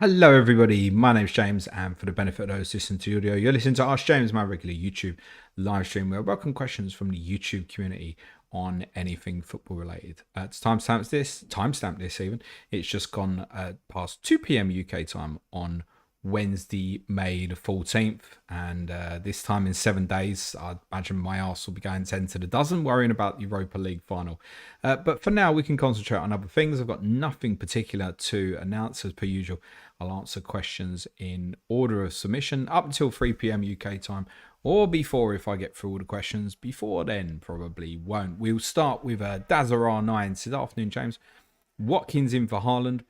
Hello, everybody. My name's James, and for the benefit of those listening to audio, you're listening to Ask James, my regular YouTube live stream where I welcome questions from the YouTube community on anything football related. To timestamp this even. It's just gone past 2 p.m. UK time on Wednesday, May the 14th, and this time in 7 days, I imagine my arse will be going 10 to the dozen, worrying about the Europa League final. But for now, we can concentrate on other things. I've got nothing particular to announce as per usual. I'll answer questions in order of submission up until 3 p.m. UK time, or before if I get through all the questions. Before then, probably won't. We'll start with Dazza R9. Says, afternoon, James. Watkins in for Haaland,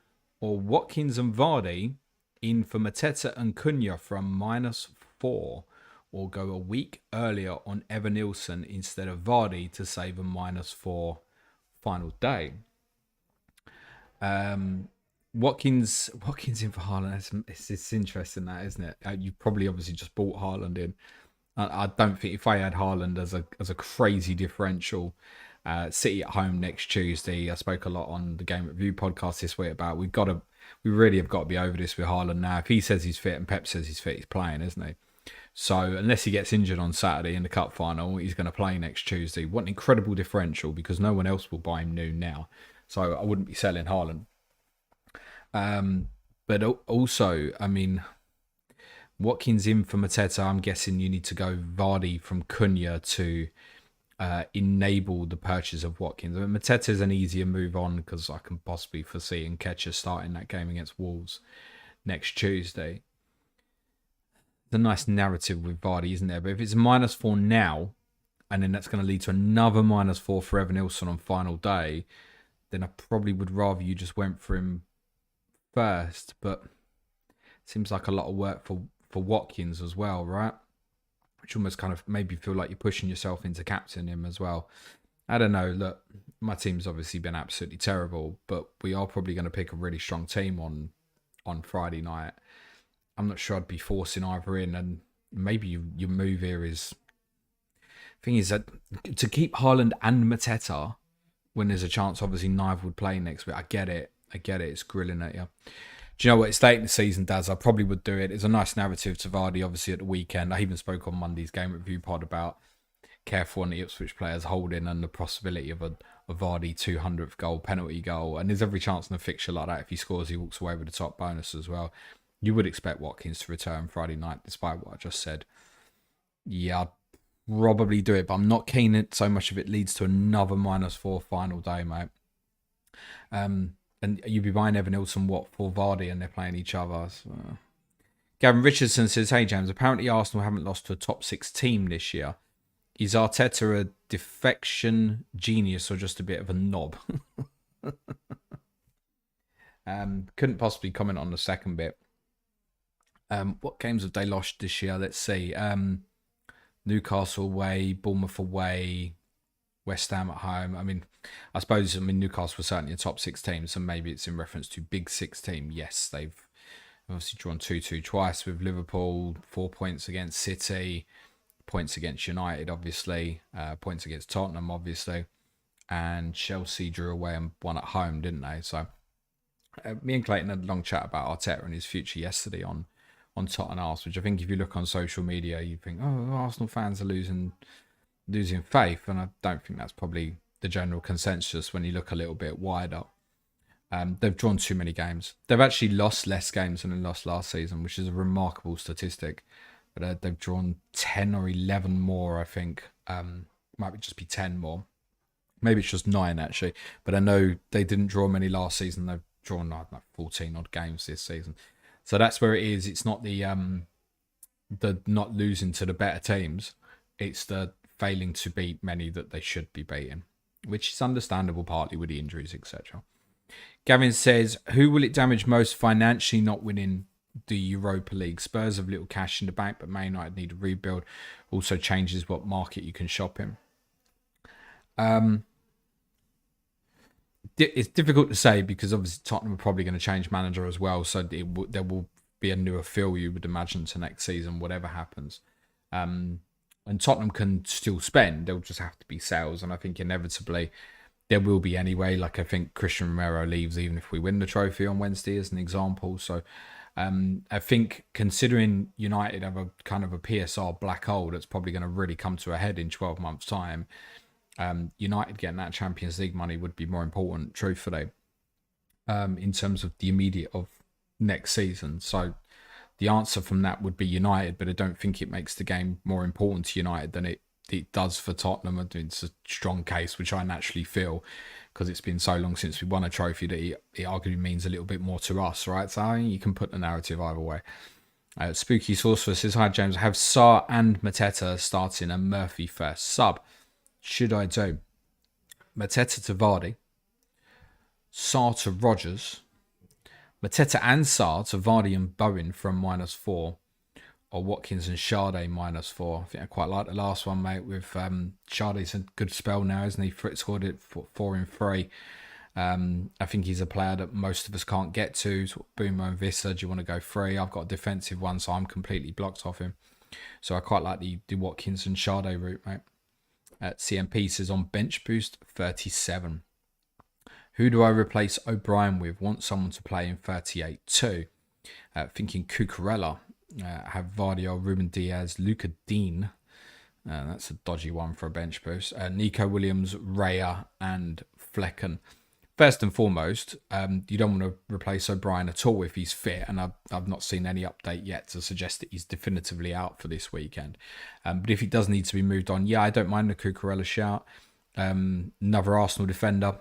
or Watkins and Vardy in for Mateta and Cunha from -4, or go a week earlier on Evan Nilsson instead of Vardy to save a -4 final day. Watkins in for Haaland. It's interesting, that, isn't it? You probably obviously just bought Haaland in. I don't think if I had Haaland as a crazy differential, City at home next Tuesday. I spoke a lot on the Game Review podcast this week about we really have got to be over this with Haaland now. If he says he's fit and Pep says he's fit, he's playing, isn't he? So unless he gets injured on Saturday in the cup final, he's going to play next Tuesday. What an incredible differential, because no one else will buy him new now. So I wouldn't be selling Haaland. But also, I mean, Watkins in for Mateta. I'm guessing you need to go Vardy from Cunha to enable the purchase of Watkins. I mean, Mateta is an easier move on because I can possibly foresee Nketiah starting that game against Wolves next Tuesday. The nice narrative with Vardy, isn't there? But if it's -4 now, and then that's going to lead to another -4 for Evan Nilsson on final day, then I probably would rather you just went for him first. But it seems like a lot of work for Watkins as well, right? Which almost kind of made me feel like you're pushing yourself into captaining him as well. I don't know. Look, my team's obviously been absolutely terrible, but we are probably going to pick a really strong team on Friday night. I'm not sure I'd be forcing either in, and maybe your move here is... Thing is that to keep Haaland and Mateta when there's a chance, obviously neither would play next week. I get it. It's grilling at you. Do you know what? It's late in the season, Daz. I probably would do it. It's a nice narrative to Vardy, obviously, at the weekend. I even spoke on Monday's Game Review pod about careful on the Ipswich players holding and the possibility of a Vardy 200th goal, penalty goal. And there's every chance in a fixture like that. If he scores, he walks away with the top bonus as well. You would expect Watkins to return Friday night, despite what I just said. Yeah, I'd probably do it, but I'm not keen that so much of it leads to another -4 final day, mate. And you'd be buying Evan Nilsson, for Vardy, and they're playing each other. So. Gavin Richardson says, hey, James, apparently Arsenal haven't lost to a top 6 team this year. Is Arteta a defection genius or just a bit of a knob? Couldn't possibly comment on the second bit. What games have they lost this year? Let's see. Newcastle away, Bournemouth away, West Ham at home. I suppose Newcastle was certainly a top 6 team, so maybe it's in reference to Big 6 team. Yes, they've obviously drawn 2-2 twice with Liverpool, 4 points against City, points against United, obviously, points against Tottenham, obviously, and Chelsea drew away and won at home, didn't they? So me and Clayton had a long chat about Arteta and his future yesterday on Tottenham Arsenal, which I think if you look on social media, you think, oh, Arsenal fans are losing faith, and I don't think that's probably the general consensus when you look a little bit wider. They've drawn too many games. They've actually lost less games than they lost last season, which is a remarkable statistic. But they've drawn 10 or 11 more, I think. Might just be 10 more. Maybe it's just 9, actually. But I know they didn't draw many last season. They've drawn 14 odd games this season. So that's where it is. It's not the not losing to the better teams. It's the failing to beat many that they should be beating, which is understandable partly with the injuries, etc. Gavin says, who will it damage most financially not winning the Europa League? Spurs have little cash in the bank, but Man United need a rebuild. Also changes what market you can shop in. It's difficult to say because obviously Tottenham are probably going to change manager as well, so there will be a newer feel, you would imagine, to next season, whatever happens. And Tottenham can still spend. There'll just have to be sales, and I think inevitably there will be anyway. Like I think Christian Romero leaves even if we win the trophy on Wednesday, as an example. So I think considering United have a kind of a PSR black hole that's probably going to really come to a head in 12 months' time, United getting that Champions League money would be more important, truthfully, in terms of the immediate of next season. So the answer from that would be United, but I don't think it makes the game more important to United than it does for Tottenham. It's a strong case, which I naturally feel, because it's been so long since we won a trophy that it arguably means a little bit more to us, right? So you can put the narrative either way. Spooky Sorcerer says, hi James, I have Sarr and Mateta starting a Murphy first sub. Should I do Mateta to Vardy, Sarr to Rodgers, Mateta and Sarr to Vardy and Bowen from -4, or Watkins and Sade -4? I think I quite like the last one, mate, with Sade's a good spell now, isn't he? Fritz scored it for 4 in 3. I think he's a player that most of us can't get to. Sort of Boomer and Vissa, do you want to go free? I've got a defensive one, so I'm completely blocked off him. So I quite like the Watkins and Sade route, mate. CMP says on bench boost 37. Who do I replace O'Brien with? Want someone to play in 38 too. Thinking Cucurella. Have Vardy or Ruben Diaz, Luca Dean. That's a dodgy one for a bench boost. Nico Williams, Raya and Flecken. First and foremost, you don't want to replace O'Brien at all if he's fit, and I've not seen any update yet to suggest that he's definitively out for this weekend. But if he does need to be moved on, yeah, I don't mind the Cucurella shout. Another Arsenal defender.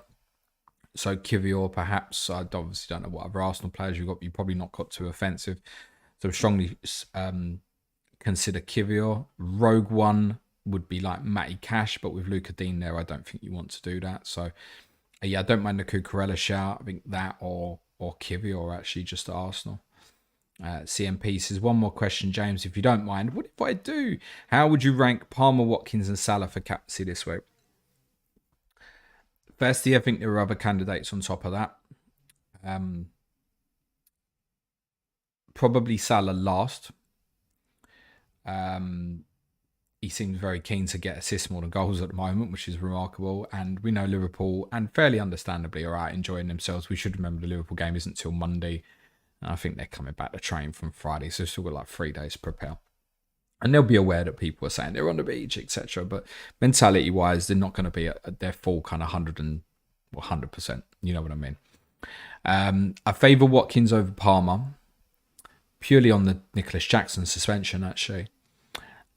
So Kivior, perhaps. I obviously don't know what other Arsenal players you've got. You've probably not got too offensive. So strongly consider Kivior. Rogue one would be like Matty Cash, but with Luca Dean there, I don't think you want to do that. So yeah, I don't mind the Cucurella shout. I think that or Kivior actually just at Arsenal. CMP says, one more question, James, if you don't mind. What if I do? How would you rank Palmer, Watkins and Salah for captaincy this week? Firstly, I think there are other candidates on top of that. Probably Salah last. He seems very keen to get assists more than goals at the moment, which is remarkable. And we know Liverpool, and fairly understandably, are out enjoying themselves. We should remember the Liverpool game isn't till Monday. And I think they're coming back to train from Friday, so they've still got like 3 days to prepare. And they'll be aware that people are saying they're on the beach, etc. But mentality-wise, they're not going to be at their full kind of 100%. You know what I mean? I favour Watkins over Palmer, purely on the Nicholas Jackson suspension, actually.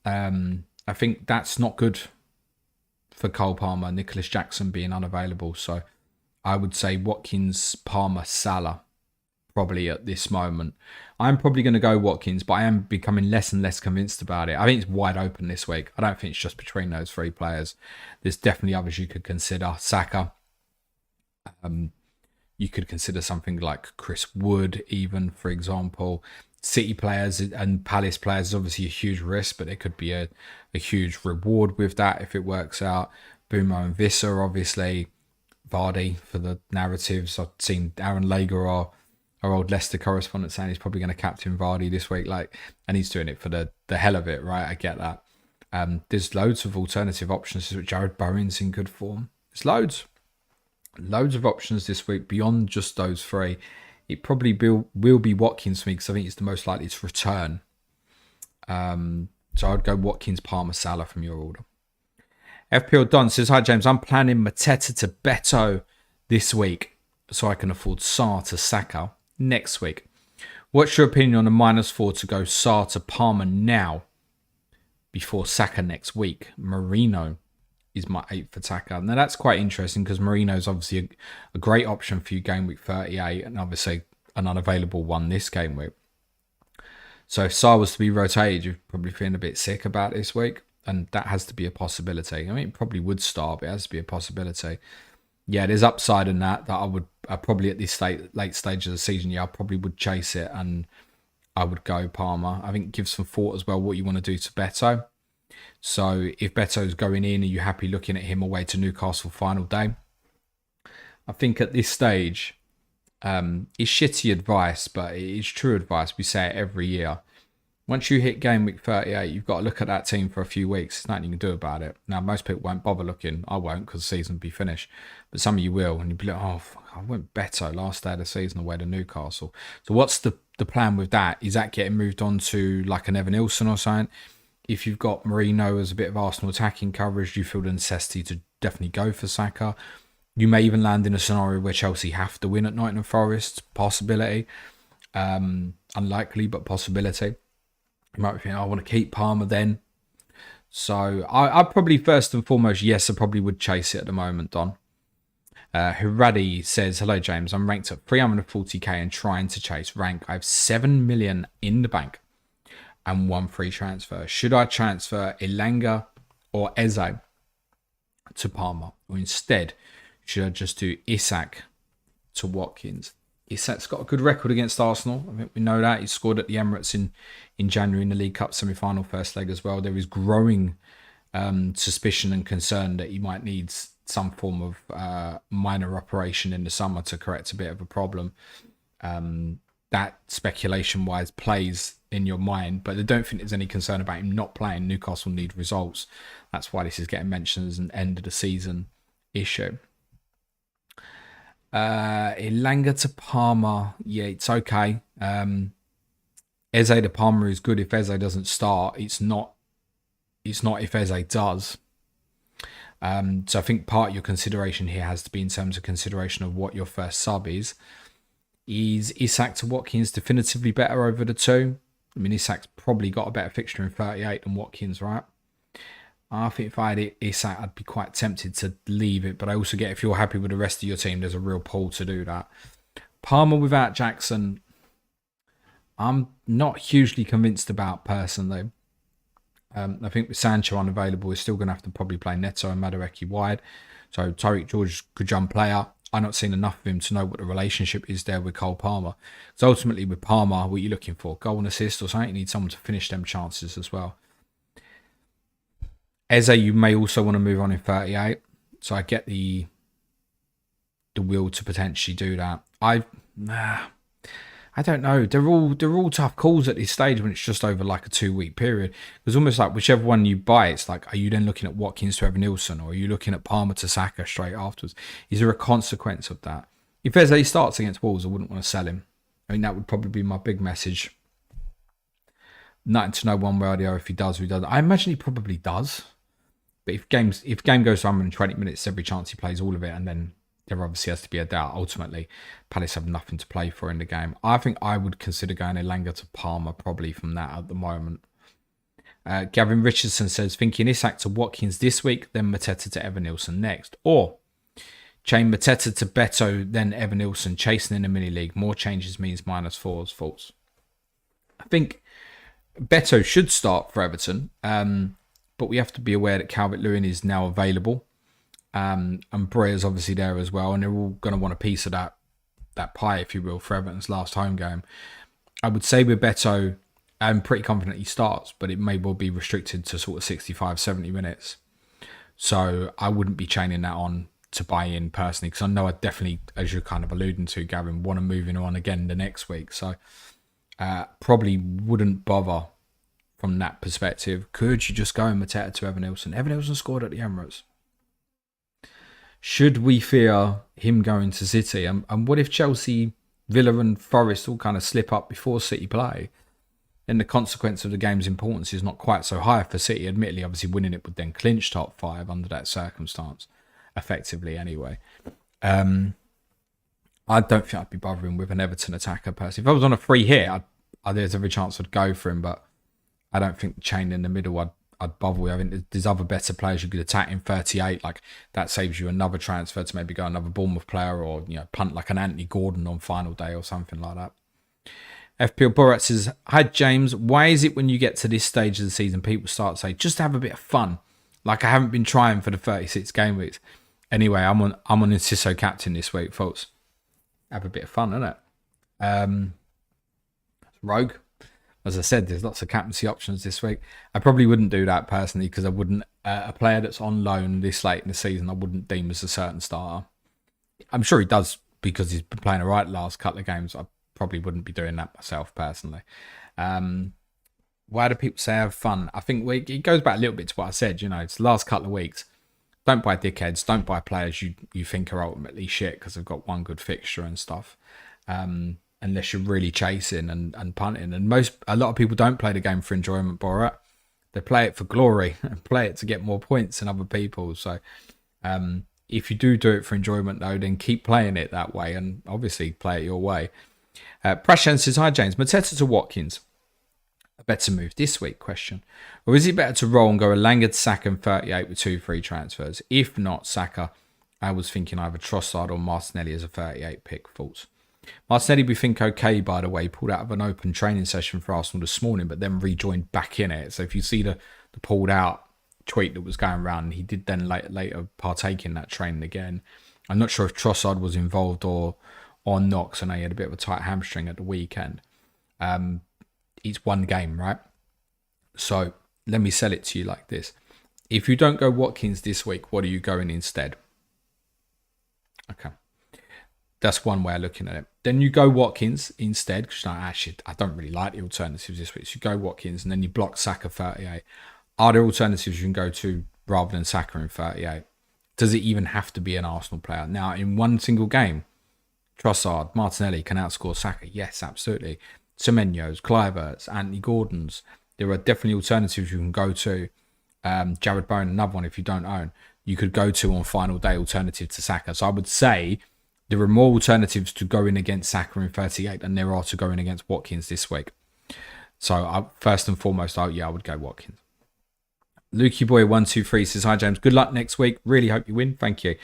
I think that's not good for Cole Palmer, Nicholas Jackson being unavailable. So I would say Watkins, Palmer, Salah, probably at this moment. I'm probably going to go Watkins, but I am becoming less and less convinced about it. I think it's wide open this week. I don't think it's just between those 3 players. There's definitely others you could consider. Saka. You could consider something like Chris Wood, even, for example. City players and Palace players is obviously a huge risk, but there could be a huge reward with that if it works out. Boomer and Visser, obviously. Vardy for the narratives. I've seen Aaron Lager, our old Leicester correspondent, saying he's probably going to captain Vardy this week, and he's doing it for the hell of it, right? I get that. There's loads of alternative options. Jared Bowen's in good form. There's loads of options this week beyond just those 3. It probably will be Watkins for me because I think it's the most likely to return. So I'd go Watkins, Palmer, Salah from your order. FPL Don says, hi James, I'm planning Mateta to Beto this week so I can afford Sarr to Saka next week. What's your opinion on a -4 to go Sarr to Palmer now before Saka next week? Marino is my 8th attacker. Now that's quite interesting because Marino's obviously a great option for you game week 38 and obviously an unavailable one this game week. So if Sarr was to be rotated, you're probably feeling a bit sick about this week, and that has to be a possibility. I mean, it probably would start, but it has to be a possibility. Yeah, there's upside in that I probably at this late stage of the season, I probably would chase it and I would go Palmer. I think give some thought as well what you want to do to Beto. So if Beto's going in, are you happy looking at him away to Newcastle final day? I think at this stage, it's shitty advice, but it is true advice. We say it every year. Once you hit game week 38, you've got to look at that team for a few weeks. There's nothing you can do about it. Now, most people won't bother looking. I won't because the season will be finished. But some of you will. And you'll be like, oh, fuck, I went better last day of the season away to Newcastle. So what's the plan with that? Is that getting moved on to like an Evan Nilsson or something? If you've got Marino as a bit of Arsenal attacking coverage, do you feel the necessity to definitely go for Saka? You may even land in a scenario where Chelsea have to win at Nottingham Forest. Possibility. Unlikely, but possibility. You might be thinking, I want to keep Palmer then. So I probably first and foremost, yes, I probably would chase it at the moment, Don. Hiradi says, hello, James. I'm ranked at 340k and trying to chase rank. I have 7 million in the bank and 1 free transfer. Should I transfer Elanga or Eze to Palmer? Or instead, should I just do Isak to Watkins? Isak's got a good record against Arsenal. I think we know that. He scored at the Emirates in January in the League Cup semi-final first leg as well. There is growing suspicion and concern that he might need some form of minor operation in the summer to correct a bit of a problem. That speculation-wise plays in your mind, but I don't think there's any concern about him not playing. Newcastle need results. That's why this is getting mentioned as an end of the season issue. Elanga to Palmer, yeah, it's okay. Eze to Palmer is good if Eze doesn't start. It's not if Eze does. So I think part of your consideration here has to be in terms of consideration of what your first sub is. Is Isak to Watkins definitively better over the two? I mean, Isak's probably got a better fixture in 38 than Watkins, right? I think if I had Isak, I'd be quite tempted to leave it. But I also get if you're happy with the rest of your team, there's a real pull to do that. Palmer without Jackson, I'm not hugely convinced about personally. I think with Sancho unavailable, we're still going to have to probably play Neto and Madueke wide. So Tariq George could jump player. I've not seen enough of him to know what the relationship is there with Cole Palmer. So ultimately with Palmer, what are you looking for? Goal and assist or something? You need someone to finish them chances as well. Eze, you may also want to move on in 38. So I get the will to potentially do that. I don't know. They're all tough calls at this stage when it's just over like a 2-week period. It's almost like whichever one you buy, it's like, are you then looking at Watkins to Evan Nilsson, or are you looking at Palmer to Saka straight afterwards? Is there a consequence of that? If Eze starts against Wolves, I wouldn't want to sell him. I mean, that would probably be my big message. Nothing to know one way or the other if he does or he doesn't. I imagine he probably does. But if game goes to 120 minutes, every chance he plays all of it, and then there obviously has to be a doubt. Ultimately, Palace have nothing to play for in the game. I think I would consider going Elanga to Palmer probably from that at the moment. Gavin Richardson says, thinking Isak to Watkins this week, then Mateta to Evan Nilsson next. Or chain Mateta to Beto, then Evan Nilsson, chasing in the mini-league. More changes means -4s. False. I think Beto should start for Everton. But we have to be aware that Calvert-Lewin is now available. And Breuer's obviously there as well. And they're all going to want a piece of that pie, if you will, for Everton's last home game. I would say with Beto, I'm pretty confident he starts, but it may well be restricted to sort of 65, 70 minutes. So I wouldn't be chaining that on to buy in personally, because I know I definitely, as you're kind of alluding to, Gavin, want to move him on again the next week. So probably wouldn't bother from that perspective. Could you just go and Mateta to Evan Nilsson? Evan Nilsson scored at the Emirates. Should we fear him going to City? And what if Chelsea, Villa and Forest all kind of slip up before City play? Then the consequence of the game's importance is not quite so high for City. Admittedly, obviously winning it would then clinch top 5 under that circumstance, effectively anyway. I don't think I'd be bothering with an Everton attacker personally. If I was on a free hit, there's every chance I'd go for him, but I don't think the chain in the middle I'd bother with. I think there's other better players you could attack in 38. Like that saves you another transfer to maybe go another Bournemouth player, or punt like an Anthony Gordon on final day or something like that. FPL Borat says, hi James, why is it when you get to this stage of the season people start to say just to have a bit of fun? Like I haven't been trying for the 36 game weeks. Anyway, I'm on Inciso captain this week, folks. Have a bit of fun, innit? Rogue. As I said, there's lots of captaincy options this week. I probably wouldn't do that personally, because I wouldn't. A player that's on loan this late in the season, I wouldn't deem as a certain starter. I'm sure he does because he's been playing all right the last couple of games. I probably wouldn't be doing that myself personally. Why do people say have fun? I think it goes back a little bit to what I said. It's the last couple of weeks. Don't buy dickheads. Don't buy players you think are ultimately shit because they've got one good fixture and stuff. Unless you're really chasing and punting. And a lot of people don't play the game for enjoyment, Borat. They play it for glory and play it to get more points than other people. So if you do it for enjoyment, though, then keep playing it that way and obviously play it your way. Prashan says, hi, James. Mateta to Watkins. A better move this week, question. Or is it better to roll and go a Langard, Saka and 38 with 2 free transfers? If not Saka, I was thinking either Trossard or Martinelli as a 38 pick. Thoughts? Martinelli, we think okay, by the way, pulled out of an open training session for Arsenal this morning, but then rejoined back in it. So if you see the pulled out tweet that was going around, he did then later partake in that training again. I'm not sure if Trossard was involved or not, because I know he had a bit of a tight hamstring at the weekend. It's one game, right? So let me sell it to you like this. If you don't go Watkins this week, what are you going instead? Okay. That's one way of looking at it. Then you go Watkins instead, because actually, I don't really like the alternatives this week. So you go Watkins and then you block Saka 38. Are there alternatives you can go to rather than Saka in 38? Does it even have to be an Arsenal player? Now, in one single game, Trossard, Martinelli can outscore Saka. Yes, absolutely. Semenyo's, Kluivert's, Anthony Gordon's. There are definitely alternatives you can go to. Jared Bowen, another one if you don't own. You could go to on final day alternative to Saka. So I would say there are more alternatives to going against Saka in 38 than there are to going against Watkins this week. So first and foremost, I would go Watkins. Lukey Boy 123 says, hi James, good luck next week. Really hope you win. Thank you.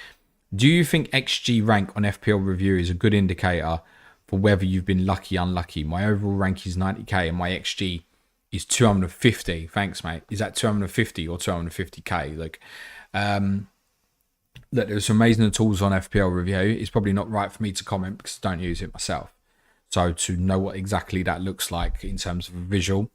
Do you think XG rank on FPL review is a good indicator for whether you've been lucky, unlucky? My overall rank is 90k and my XG is 250. Thanks, mate. Is that 250 or 250k? Look, there's some amazing tools on FPL review. It's probably not right for me to comment because I don't use it myself. So to know what exactly that looks like in terms of a visual,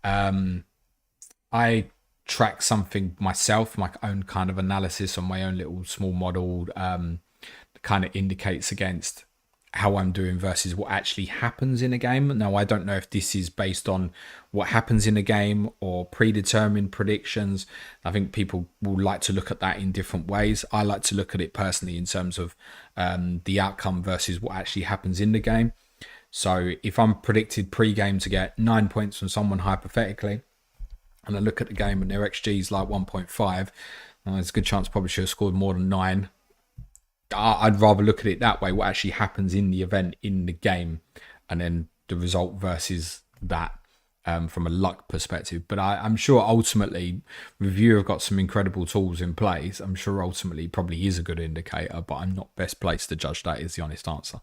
I track something myself, my own kind of analysis on my own little small model, kind of indicates against how I'm doing versus what actually happens in a game. Now, I don't know if this is based on what happens in a game or predetermined predictions. I think people will like to look at that in different ways. I like to look at it personally in terms of the outcome versus what actually happens in the game. So if I'm predicted pre-game to get 9 points from someone hypothetically, and I look at the game and their XG is like 1.5, there's a good chance I probably should have scored more than 9. I'd rather look at it that way, what actually happens in the event, in the game, and then the result versus that from a luck perspective. But I'm sure ultimately, Review have got some incredible tools in place. I'm sure ultimately probably is a good indicator, but I'm not best placed to judge that, is the honest answer.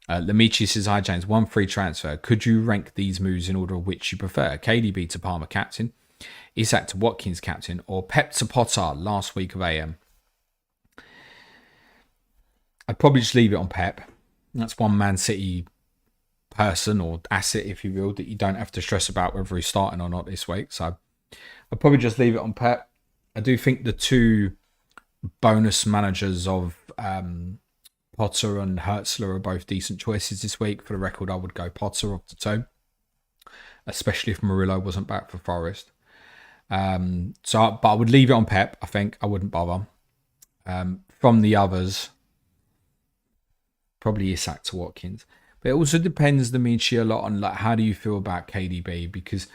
Lamichi says, hi James, 1 free transfer. Could you rank these moves in order of which you prefer? KDB to Palmer captain, Isak to Watkins captain, or Pep to Potter last week of AM? I'd probably just leave it on Pep. That's one Man City person or asset, if you will, that you don't have to stress about whether he's starting or not this week. So I'd probably just leave it on Pep. I do think the two bonus managers of Potter and Hertzler are both decent choices this week. For the record, I would go Potter off the two, especially if Murillo wasn't back for Forest. But I would leave it on Pep. I think I wouldn't bother. From the others, probably Isak to Watkins. But it also depends, Dmitry, a lot on like how do you feel about KDB, because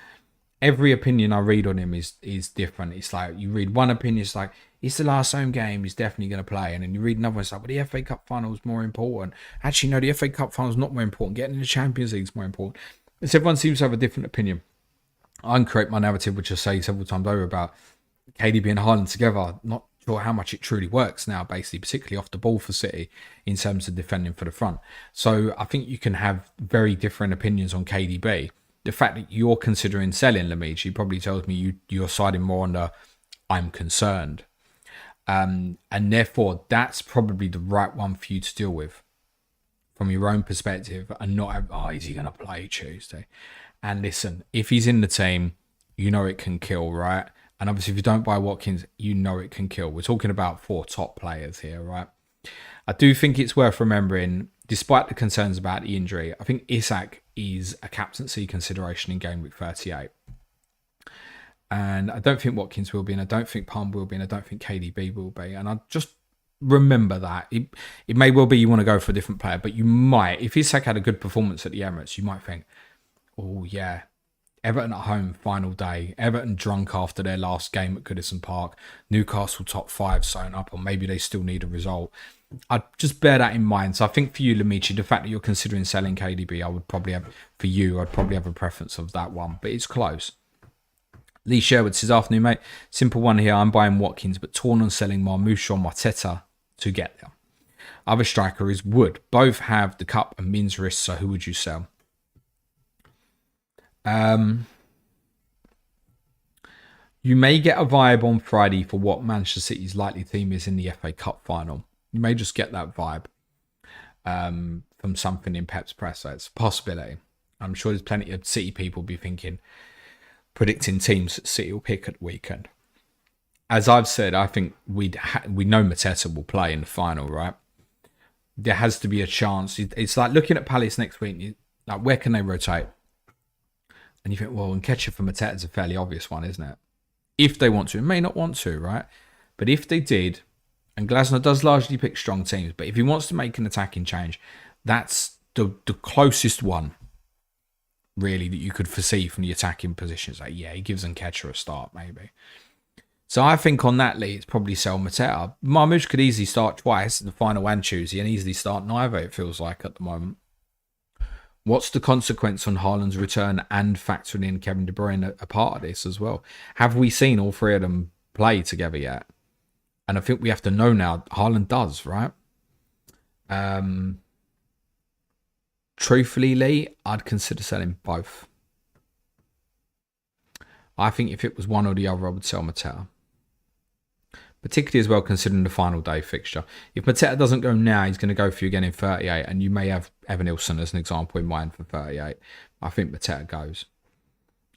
every opinion I read on him is different. It's like you read one opinion, it's like it's the last home game, he's definitely going to play, and then you read another one, it's like, well, the FA Cup final is more important. Actually, no, the FA Cup final is not more important. Getting in the Champions League is more important. So everyone seems to have a different opinion. I can create my narrative, which I say several times over about KDB and Haaland together. Not sure how much it truly works now, basically, particularly off the ball for City in terms of defending for the front. So I think you can have very different opinions on KDB. The fact that you're considering selling Lamich probably tells me you're siding more on the I'm concerned. And therefore, that's probably the right one for you to deal with from your own perspective and not, is he going to play Tuesday? And listen, if he's in the team, you know it can kill, right? And obviously, if you don't buy Watkins, you know it can kill. We're talking about 4 top players here, right? I do think it's worth remembering despite the concerns about the injury, I think Isak is a captaincy consideration in game week 38. And I don't think Watkins will be, and I don't think Palm will be, and I don't think KDB will be. And I just remember that. It may well be you want to go for a different player, but you might, if Isak had a good performance at the Emirates, you might think, oh yeah, Everton at home, final day. Everton drunk after their last game at Goodison Park. Newcastle top 5 sewn up, or maybe they still need a result. I'd just bear that in mind. So I think for you, Lamichi, the fact that you're considering selling KDB, I'd probably have a preference of that one, but it's close. Lee Sherwood says, afternoon, mate. Simple one here. I'm buying Watkins, but torn on selling Marmoush or Mateta to get there. Other striker is Wood. Both have the cup and Mins risks, so who would you sell? You may get a vibe on Friday for what Manchester City's likely team is in the FA Cup final. You may just get that vibe from something in Pep's press. So it's a possibility. I'm sure there's plenty of City people be thinking, predicting teams that City will pick at the weekend. As I've said, I think we know Mateta will play in the final, right? There has to be a chance. It's like looking at Palace next week. Like, where can they rotate? And you think, well, Nketiah for Mateta is a fairly obvious one, isn't it? If they want to, it may not want to, right? But if they did, and Glasner does largely pick strong teams, but if he wants to make an attacking change, that's the closest one, really, that you could foresee from the attacking positions. Like, yeah, he gives Nketiah a start, maybe. So I think on that, Lee, it's probably sell Mateta. Marmoush could easily start twice in the final and Tuesday, and easily start neither, it feels like, at the moment. What's the consequence on Haaland's return and factoring in Kevin De Bruyne a part of this as well? Have we seen all three of them play together yet? And I think we have to know now. Haaland does, right? Truthfully, Lee, I'd consider selling both. I think if it was one or the other, I would sell Mateta. Particularly as well, considering the final day fixture. If Mateta doesn't go now, he's going to go for you again in 38, and you may have Evan Nilsson as an example in mind for 38. I think Mateta goes.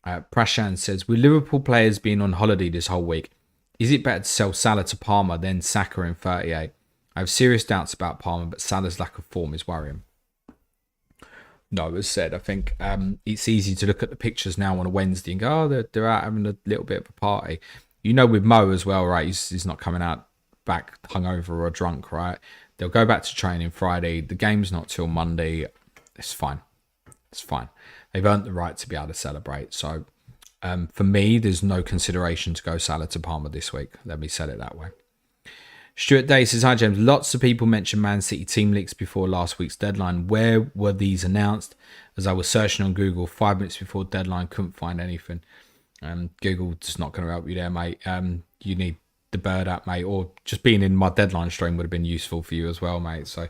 Prashan says, with Liverpool players being on holiday this whole week, is it better to sell Salah to Palmer than Saka in 38? I have serious doubts about Palmer, but Salah's lack of form is worrying. No, as said, I think it's easy to look at the pictures now on a Wednesday and go, oh, they're out having a little bit of a party. You know, with Mo as well, right? He's not coming out back hungover or drunk, right? They'll go back to training Friday. The game's not till Monday. It's fine. It's fine. They've earned the right to be able to celebrate. So for me, there's no consideration to go Salah to Palmer this week. Let me set it that way. Stuart Day says, hi James, lots of people mentioned Man City team leaks before last week's deadline. Where were these announced? As I was searching on Google 5 minutes before deadline, couldn't find anything. Google just not going to help you there, mate. You need the Bird app, mate, or just being in my deadline stream would have been useful for you as well, mate. So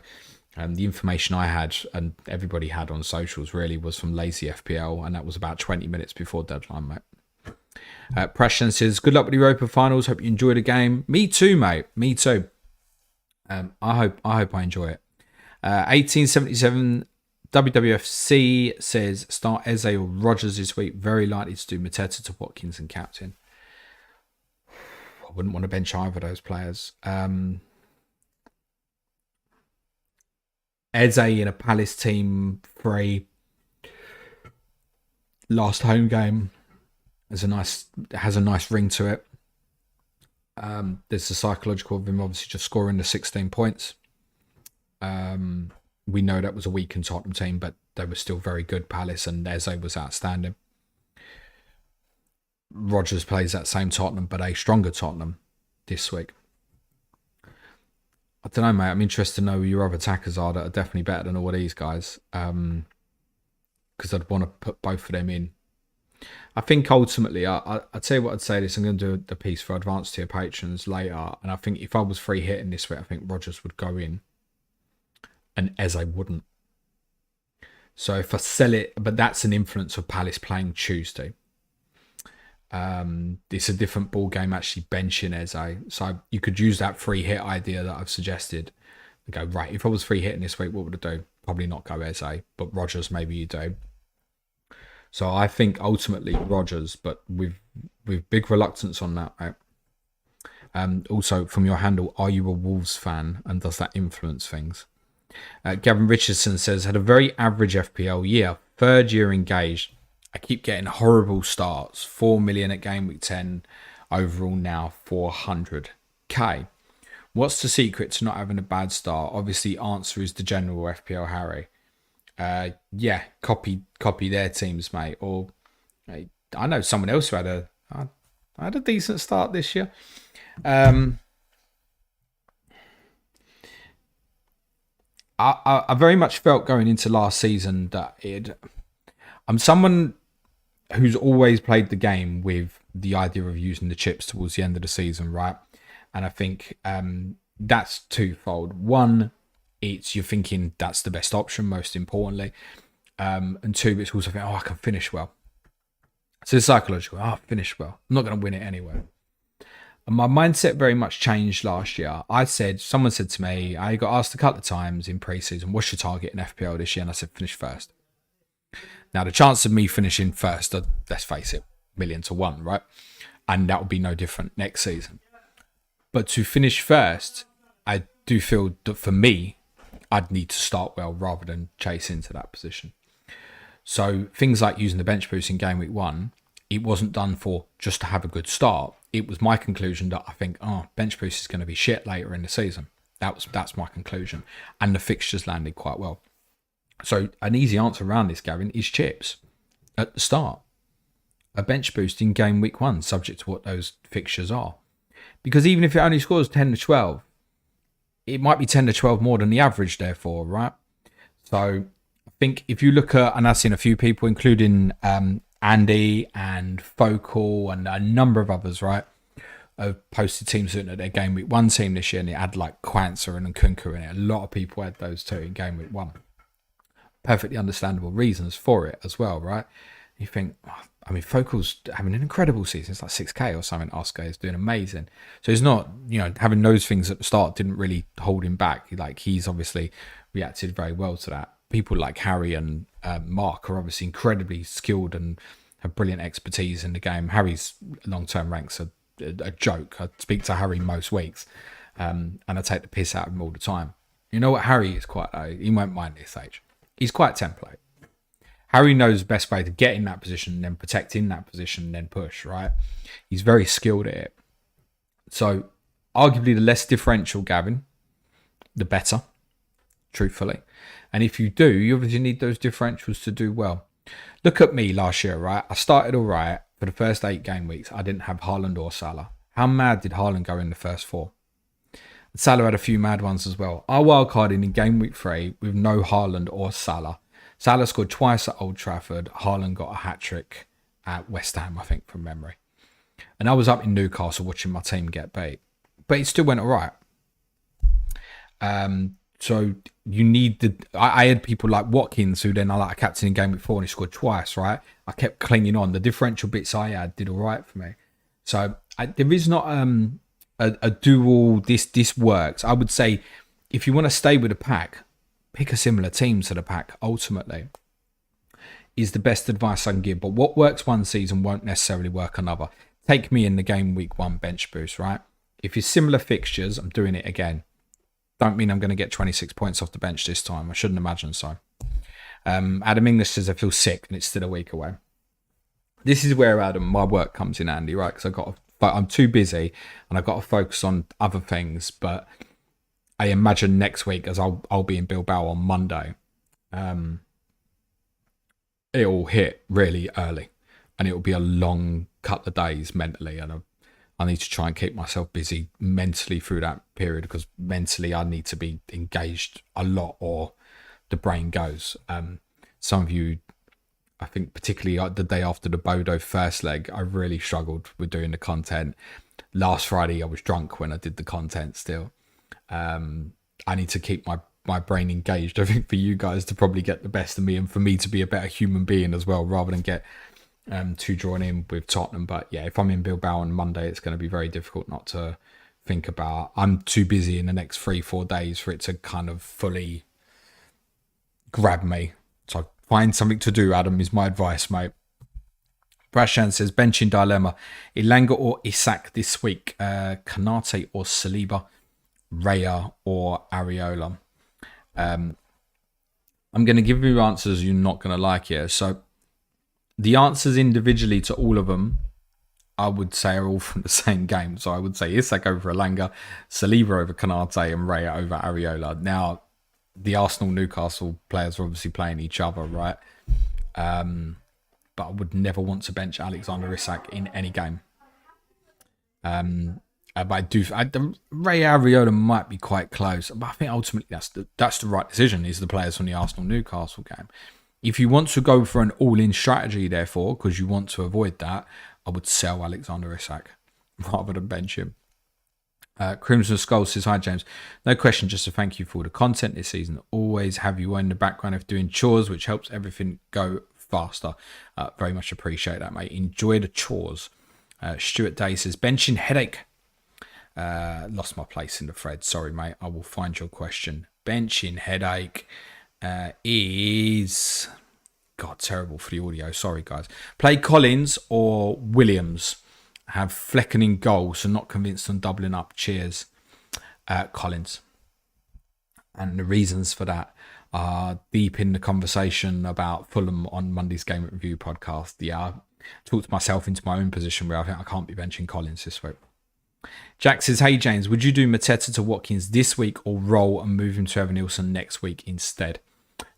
the information I had and everybody had on socials really was from Lazy FPL, and that was about 20 minutes before deadline, mate. Preston says, good luck with the Europa finals. Hope you enjoy the game. Me too, mate. Me too. I hope I enjoy it. 1877 WWFC says, start Eze or Rodgers this week. Very likely to do Mateta to Watkins and captain. I wouldn't want to bench either of those players. Eze in a Palace team free. Last home game has a nice ring to it. There's the psychological of him obviously just scoring the 16 points. We know that was a weakened Tottenham team, but they were still very good, Palace, and Eze was outstanding. Rodgers plays that same Tottenham, but a stronger Tottenham this week. I don't know, mate. I'm interested to know who your other attackers are that are definitely better than all of these guys. Because I'd want to put both of them in. I think ultimately, I'll tell you what I'd say this. I'm going to do the piece for advanced tier patrons later. And I think if I was free hitting this week, I think Rodgers would go in. And Eze wouldn't. So if I sell it, but that's an influence of Palace playing Tuesday. It's a different ball game actually benching Eze. So you could use that free hit idea that I've suggested. And go, right, if I was free hitting this week, what would I do? Probably not go Eze, but Rodgers maybe you do. So I think ultimately Rodgers, but with big reluctance on that, right? Also from your handle, are you a Wolves fan? And does that influence things? Gavin Richardson says, had a very average FPL year. Third year engaged. I keep getting horrible starts. 4 million at game week 10. Overall now 400k. What's the secret to not having a bad start? Obviously, answer is the general FPL Harry. Yeah, copy their teams, mate. Or I know someone else who had a decent start this year. I very much felt going into last season that I'm someone who's always played the game with the idea of using the chips towards the end of the season, right? And I think that's twofold. One, it's you're thinking that's the best option, most importantly. And two, it's also thinking, I can finish well. So it's psychological. I finish well. I'm not going to win it anyway. And my mindset very much changed last year. Someone said to me, I got asked a couple of times in pre-season, what's your target in FPL this year? And I said, finish first. Now, the chance of me finishing first, let's face it, 1,000,000 to 1, right? And that will be no different next season. But to finish first, I do feel that for me, I'd need to start well rather than chase into that position. So things like using the bench boost in game week 1, it wasn't done for just to have a good start. It was my conclusion that I think, bench boost is going to be shit later in the season. That's my conclusion. And the fixtures landed quite well. So an easy answer around this, Gavin, is chips at the start. A bench boost in game week 1, subject to what those fixtures are. Because even if it only scores 10 to 12, it might be 10 to 12 more than the average, therefore, right? So I think if you look at, and I've seen a few people, including Andy and Focal and a number of others, right, have posted teams looking at their game week 1 team this year, and it had like Kwanzaa and Nkunku in it. A lot of people had those two in game week 1. Perfectly understandable reasons for it as well, right? You think, Focal's having an incredible season. It's like 6k or something. Oscar is doing amazing. So he's not, having those things at the start didn't really hold him back. Like, he's obviously reacted very well to that. People like Harry and Mark are obviously incredibly skilled and have brilliant expertise in the game. Harry's long-term ranks are a joke. I speak to Harry most weeks, and I take the piss out of him all the time. You know what Harry is quite, he won't mind this age. He's quite template. Harry knows the best way to get in that position, then protect in that position, then push, right? He's very skilled at it. So arguably the less differential, Gavin, the better, truthfully. And if you do, you obviously need those differentials to do well. Look at me last year, right? I started all right. For the first 8 game weeks, I didn't have Haaland or Salah. How mad did Haaland go in the first 4? Salah had a few mad ones as well. I wildcarded in game week 3 with no Haaland or Salah. Salah scored twice at Old Trafford. Haaland got a hat-trick at West Ham, I think, from memory. And I was up in Newcastle watching my team get beat. But it still went all right. So you need I had people like Watkins, who then I like a captain in game week 4 and he scored twice, right? I kept clinging on. The differential bits I had did all right for me. So there is not a dual, this works. I would say if you want to stay with a pack, pick a similar team to the pack, ultimately, is the best advice I can give. But what works one season won't necessarily work another. Take me in the game week 1 bench boost, right? If it's similar fixtures, I'm doing it again. Don't mean I'm going to get 26 points off the bench this time. I shouldn't imagine so. Adam English says I feel sick and it's still a week away. This is where, Adam, my work comes in handy, right? Because I'm too busy and I've got to focus on other things. But I imagine next week, as I'll be in Bilbao on Monday, it'll hit really early and it'll be a long couple of days mentally. And I need to try and keep myself busy mentally through that period, because mentally I need to be engaged a lot or the brain goes. Some of you, I think particularly the day after the Bodo first leg, I really struggled with doing the content. Last Friday I was drunk when I did the content still. I need to keep my brain engaged, I think, for you guys to probably get the best of me and for me to be a better human being as well, rather than get too drawn in with Tottenham. But yeah, if I'm in Bilbao on Monday, it's going to be very difficult not to think about. I'm too busy in the next 3-4 days for it to kind of fully grab me. So find something to do, Adam, is my advice, mate. Brashan says, benching dilemma. Ilanga or Isak this week? Kanate or Saliba? Raya or Areola? I'm going to give you answers you're not going to like here. So the answers individually to all of them, I would say, are all from the same game. So I would say Isak over Elanga, Saliba over Kanate, and Raya over Areola. Now, the Arsenal-Newcastle players are obviously playing each other, right? But I would never want to bench Alexander Isak in any game. But Ray Areola might be quite close, but I think ultimately that's the right decision. Is the players from the Arsenal Newcastle game. If you want to go for an all-in strategy, therefore, because you want to avoid that, I would sell Alexander Isak rather than bench him. Crimson Skull says, hi James, no question, just a thank you for all the content this season. Always have you in the background of doing chores, which helps everything go faster. Very much appreciate that, mate. Enjoy the chores. Stuart Day says, benching headache. Lost my place in the thread. Sorry, mate. I will find your question. Benching headache is... God, terrible for the audio. Sorry, guys. Play Collins or Williams. Have Flecken in goal, so not convinced on doubling up. Cheers. Collins. And the reasons for that are deep in the conversation about Fulham on Monday's Game Review podcast. Yeah, I talked myself into my own position where I think I can't be benching Collins this week. Jack says, hey James, would you do Mateta to Watkins this week or roll and move him to Evan Nilsson next week instead?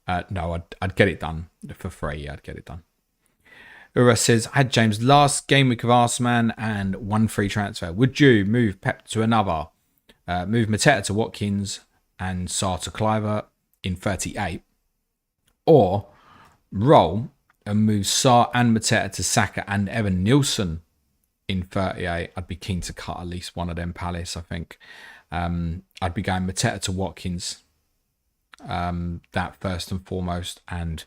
No, I'd get it done for free. I'd get it done. Ura says, I had James last game week of Arsenal and one free transfer. Would you move Pep to another? Move Mateta to Watkins and Sarr to Cliver in 38? Or roll and move Sarr and Mateta to Saka and Evan Nilsson in 38? I'd be keen to cut at least one of them Palace, I think. I'd be going Mateta to Watkins. That first and foremost, and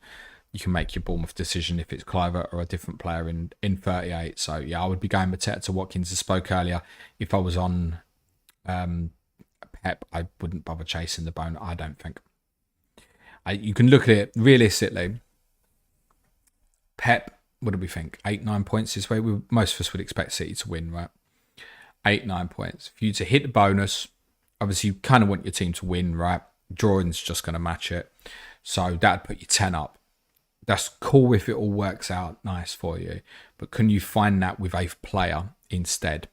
you can make your Bournemouth decision if it's Cliver or a different player in 38. So yeah, I would be going Mateta to Watkins. I spoke earlier. If I was on Pep, I wouldn't bother chasing the bone. I don't think. You can look at it realistically. Pep, what do we think? 8-9 points this way. Most of us would expect City to win, right? 8-9 points. For you to hit the bonus, obviously you kind of want your team to win, right? Drawing's just going to match it. So that'd put you 10 up. That's cool if it all works out nice for you. But can you find that with a player instead?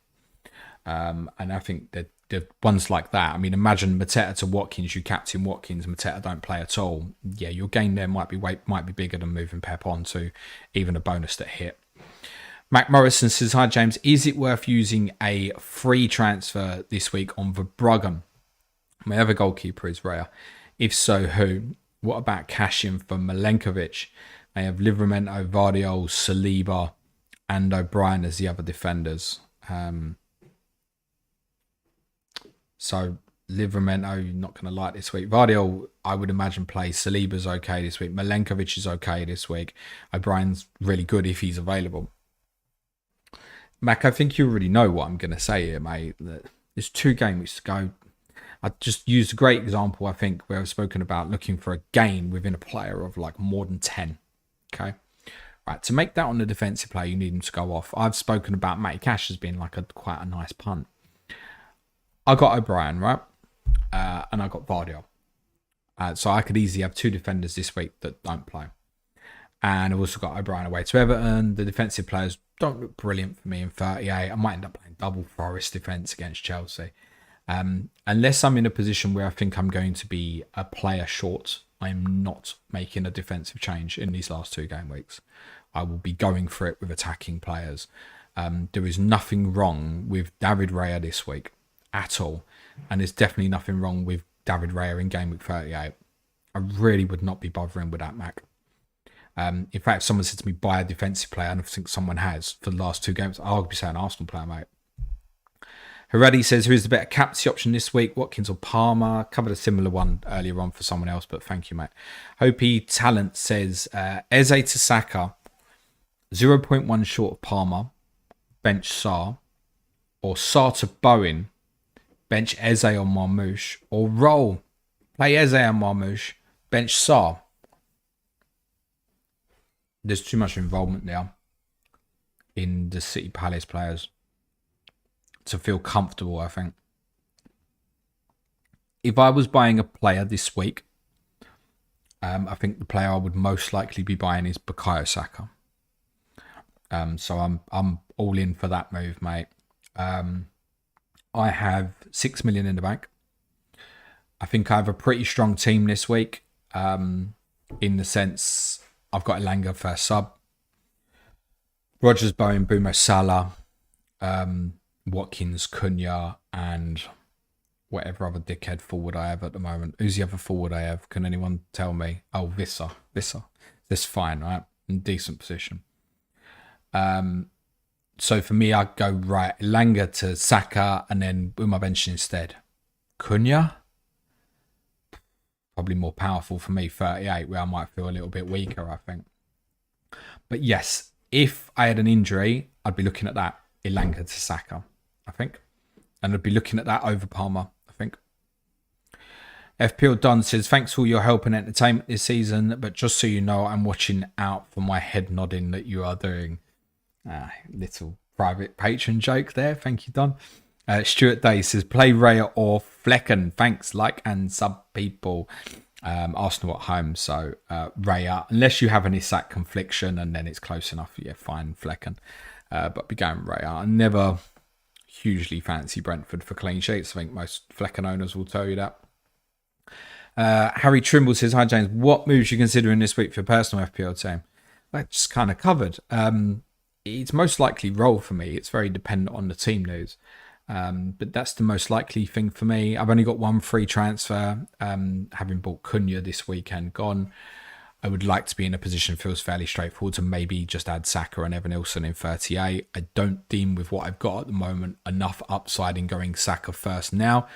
And I think that the ones like that, I mean, imagine Mateta to Watkins, you captain Watkins, Mateta don't play at all. Yeah, your gain there might be bigger than moving Pep on to even a bonus that hit. Mac Morrison says, hi James, is it worth using a free transfer this week on Verbruggen? My other goalkeeper is Raya. If so, who? What about cashing for Milenkovic? They have Livramento, Vardiol, Saliba, and O'Brien as the other defenders. So Livramento, not going to like this week. Vardiol, I would imagine, plays. Saliba's okay this week. Milenkovic is okay this week. O'Brien's really good if he's available. Mac, I think you already know what I'm going to say here, mate. There's 2 game weeks to go. I just used a great example, I think, where I've spoken about looking for a gain within a player of like more than 10. Okay. Right. To make that on the defensive player, you need him to go off. I've spoken about Matty Cash as being like quite a nice punt. I got O'Brien, right? And I got Vardiol. So I could easily have 2 defenders this week that don't play. And I've also got O'Brien away to Everton. The defensive players don't look brilliant for me in 38. I might end up playing double Forest defence against Chelsea. Unless I'm in a position where I think I'm going to be a player short, I'm not making a defensive change in these last 2 game weeks. I will be going for it with attacking players. There is nothing wrong with David Raya this week at all. And there's definitely nothing wrong with David Raya in game week 38. I really would not be bothering with that, Mac. In fact, if someone said to me, buy a defensive player, and I think someone has for the last 2 games, I'll be saying Arsenal player, mate. Heredi says, who is the better captaincy option this week, Watkins or Palmer? Covered a similar one earlier on for someone else, but thank you, mate. Hopi Talent says, Eze to Saka, 0.1 short of Palmer, bench Sarr, or Sarr to Bowen, bench Eze or Marmoush, or roll, play Eze and Marmoush, bench Sarr. There's too much involvement there in the City Palace players to feel comfortable, I think. If I was buying a player this week I think the player I would most likely be buying is Bukayo Saka. So I'm all in for that move, mate. I have 6 million in the bank. I think I have a pretty strong team this week. In the sense I've got Elanga first sub, Rogers, Bowen, Bumo, Salah, Watkins, Cunha, and whatever other dickhead forward I have at the moment. Who's the other forward I have? Can anyone tell me? Oh, Visser. That's fine, right? In decent position. So for me, I'd go right Elanga to Saka, and then with my bench instead, Cunha. Probably more powerful for me, 38, where I might feel a little bit weaker, I think. But yes, if I had an injury, I'd be looking at that Elanga to Saka, I think. And I'd be looking at that over Palmer, I think. FPL Don says, thanks for all your help and entertainment this season, but just so you know, I'm watching out for my head nodding that you are doing. Little private patron joke there. Thank you, Don. Stuart Day says, play Raya or Flecken. Thanks, like and sub people. Arsenal at home, so Raya, unless you have an Isak confliction and then it's close enough, yeah, fine, Flecken. But be going Raya. I never hugely fancy Brentford for clean sheets. I think most Flecken owners will tell you that. Harry Trimble says, hi James, what moves are you considering this week for your personal FPL team? That's just kind of covered. It's most likely roll for me. It's very dependent on the team news. But that's the most likely thing for me. I've only got one free transfer, having bought Cunha this weekend gone. I would like to be in a position, feels fairly straightforward, to maybe just add Saka and Evan Nilsson in 38. I don't deem with what I've got at the moment enough upside in going Saka first now.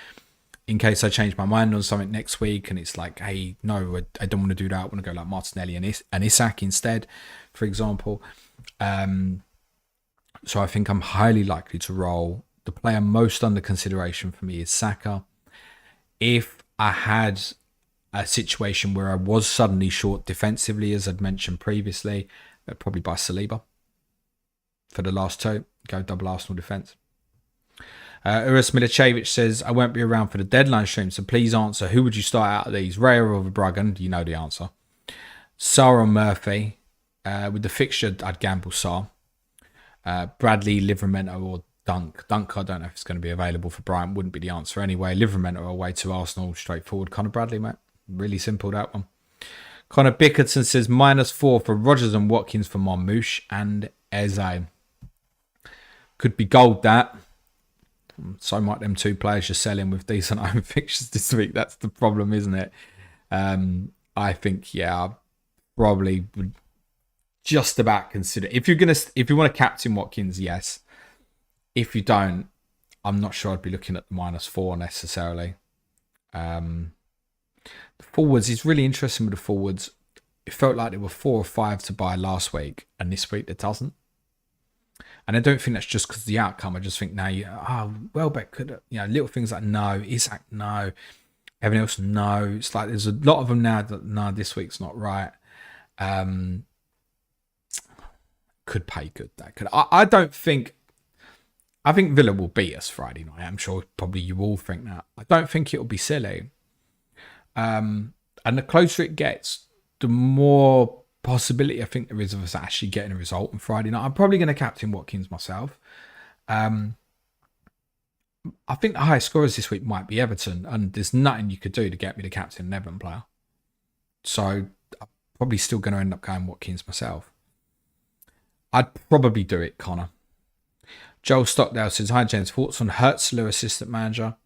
In case I change my mind on something next week and it's like, hey, no, I don't want to do that. I want to go like Martinelli and Isak instead, for example. So I think I'm highly likely to roll. The player most under consideration for me is Saka. If I had a situation where I was suddenly short defensively, as I'd mentioned previously, I'd probably buy Saliba for the last two. Go double Arsenal defence. Uras Milicevic says, I won't be around for the deadline stream, so please answer. Who would you start out of these? Raya or Verbruggen? You know the answer. Sarr or Murphy? With the fixture, I'd gamble Sarr. Bradley, Livramento or Dunk. Dunk, I don't know if it's going to be available for Brighton. Wouldn't be the answer anyway. Livramento away to Arsenal, straightforward. Connor Bradley, mate. Really simple, that one. Connor Bickerton says, -4 for Rogers and Watkins for Marmouche and Eze. Could be gold, that. So might them two players you're selling with decent home fixtures this week. That's the problem, isn't it? I think, yeah, I probably would just about consider. If you want to captain Watkins, yes. If you don't, I'm not sure I'd be looking at the -4 necessarily. The forwards is really interesting with the forwards. It felt like there were 4 or 5 to buy last week, and this week there doesn't. And I don't think that's just because of the outcome. I just think now, Welbeck could, little things like no, Isak, no, everything else, no. It's like there's a lot of them now that, no, this week's not right. Could pay good, that could. I think Villa will beat us Friday night. I'm sure probably you all think that. I don't think it'll be silly. And the closer it gets, the more possibility I think there is of us actually getting a result on Friday night. I'm probably going to captain Watkins myself. I think the highest scorers this week might be Everton, and there's nothing you could do to get me to captain an Everton player. So I'm probably still going to end up going Watkins myself. I'd probably do it, Connor. Joel Stockdale says, hi James, thoughts on Hertzler assistant manager?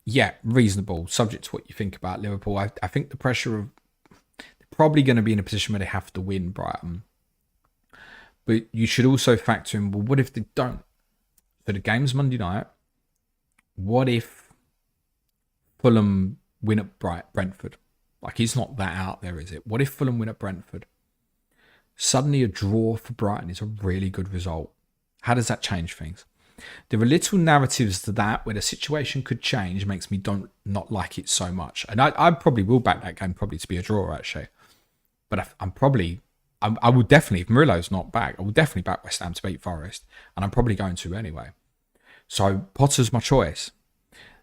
Yeah, reasonable, subject to what you think about Liverpool. I think the pressure of probably going to be in a position where they have to win Brighton. But you should also factor in, well, what if they don't? So the game's Monday night. What if Fulham win at Brentford? Like, it's not that out there, is it? What if Fulham win at Brentford? Suddenly a draw for Brighton is a really good result. How does that change things? There are little narratives to that where the situation could change, makes me not like it so much. And I probably will back that game probably to be a draw, actually. But I will definitely, if Murillo's not back, I will definitely back West Ham to beat Forest. And I'm probably going to anyway. So Potter's my choice.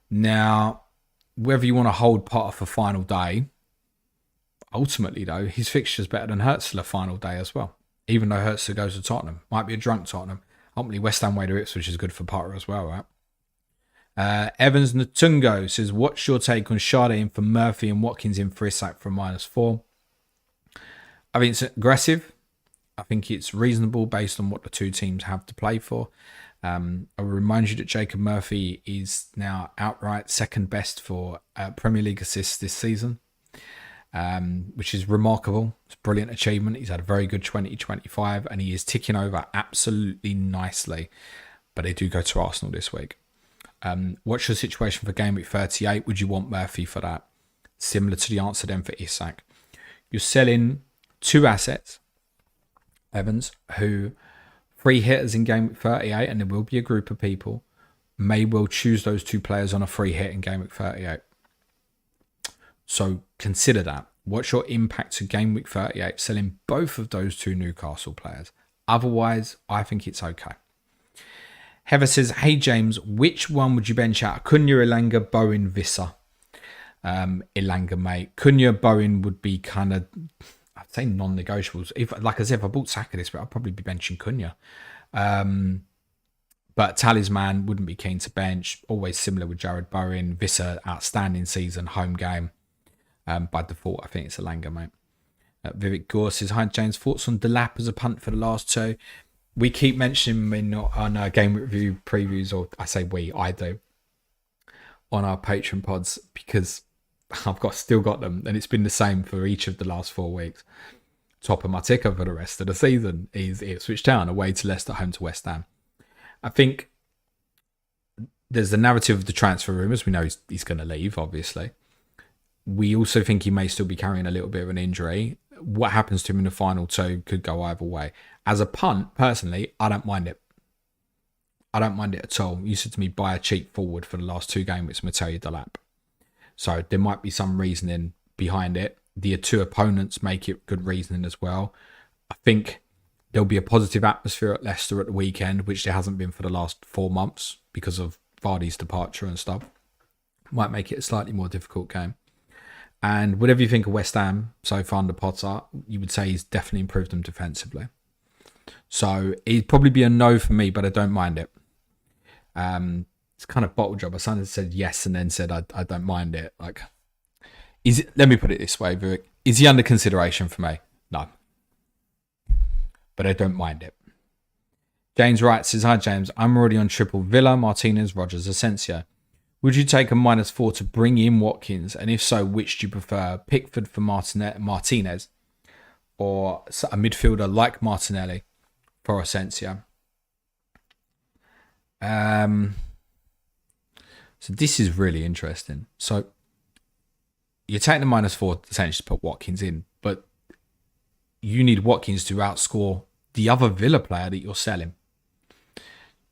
Now, whether you want to hold Potter for final day, ultimately, though, his fixture's better than Hurtsler final day as well. Even though Hurtsler goes to Tottenham. Might be a drunk Tottenham. Ultimately, West Ham way to Ipswich is good for Potter as well, right? Evans Natungo says, what's your take on Sade in for Murphy and Watkins in for Isak for -4? I think it's aggressive. I think it's reasonable based on what the two teams have to play for. I will remind you that Jacob Murphy is now outright second best for Premier League assists this season, which is remarkable. It's a brilliant achievement. He's had a very good 2025 and he is ticking over absolutely nicely. But they do go to Arsenal this week. What's your situation for game week 38? Would you want Murphy for that? Similar to the answer then for Isak. You're selling two assets, Evans, who free hitters in game week 38, and there will be a group of people, may well choose those two players on a free hit in game week 38. So consider that. What's your impact to game week 38 selling both of those two Newcastle players? Otherwise, I think it's okay. Heather says, hey James, which one would you bench out? Cunha, Elanga, Bowen, Visser. Elanga, mate. Cunha, Bowen would be kind of, I'd say non-negotiables. If, like I said, if I bought Saka this, but I'd probably be benching Cunha. But Talisman wouldn't be keen to bench. Always similar with Jared Bowen. Visser, outstanding season, home game. By default, I think it's Elanga, mate. Vivek Gore says, hi James, thoughts on Delap as a punt for the last two? We keep mentioning him on game review previews, or I say I do, on our Patreon pods because I've still got them, and it's been the same for each of the last 4 weeks. Top of my ticker for the rest of the season is Ipswich Town, away to Leicester, home to West Ham. I think there's the narrative of the transfer rumours. We know he's going to leave, obviously. We also think he may still be carrying a little bit of an injury. What happens to him in the final two could go either way. As a punt, personally, I don't mind it. I don't mind it at all. You said to me, buy a cheap forward for the last two games, it's Mateo Delap. So there might be some reasoning behind it. The two opponents make it good reasoning as well. I think there'll be a positive atmosphere at Leicester at the weekend, which there hasn't been for the last 4 months because of Vardy's departure and stuff. Might make it a slightly more difficult game. And whatever you think of West Ham so far under Potter, you would say he's definitely improved them defensively. So it'd probably be a no for me, but I don't mind it. It's kind of bottle job. I kind of said yes and then said I don't mind it. Like, let me put it this way, Vivek. Is he under consideration for me? No. But I don't mind it. James Wright says, hi James, I'm already on triple Villa, Martinez, Rogers, Asensio. Would you take a -4 to bring in Watkins? And if so, which do you prefer? Pickford for Martinez or a midfielder like Martinelli for Asensio? So this is really interesting. So you're taking the -4 essentially to put Watkins in, but you need Watkins to outscore the other Villa player that you're selling.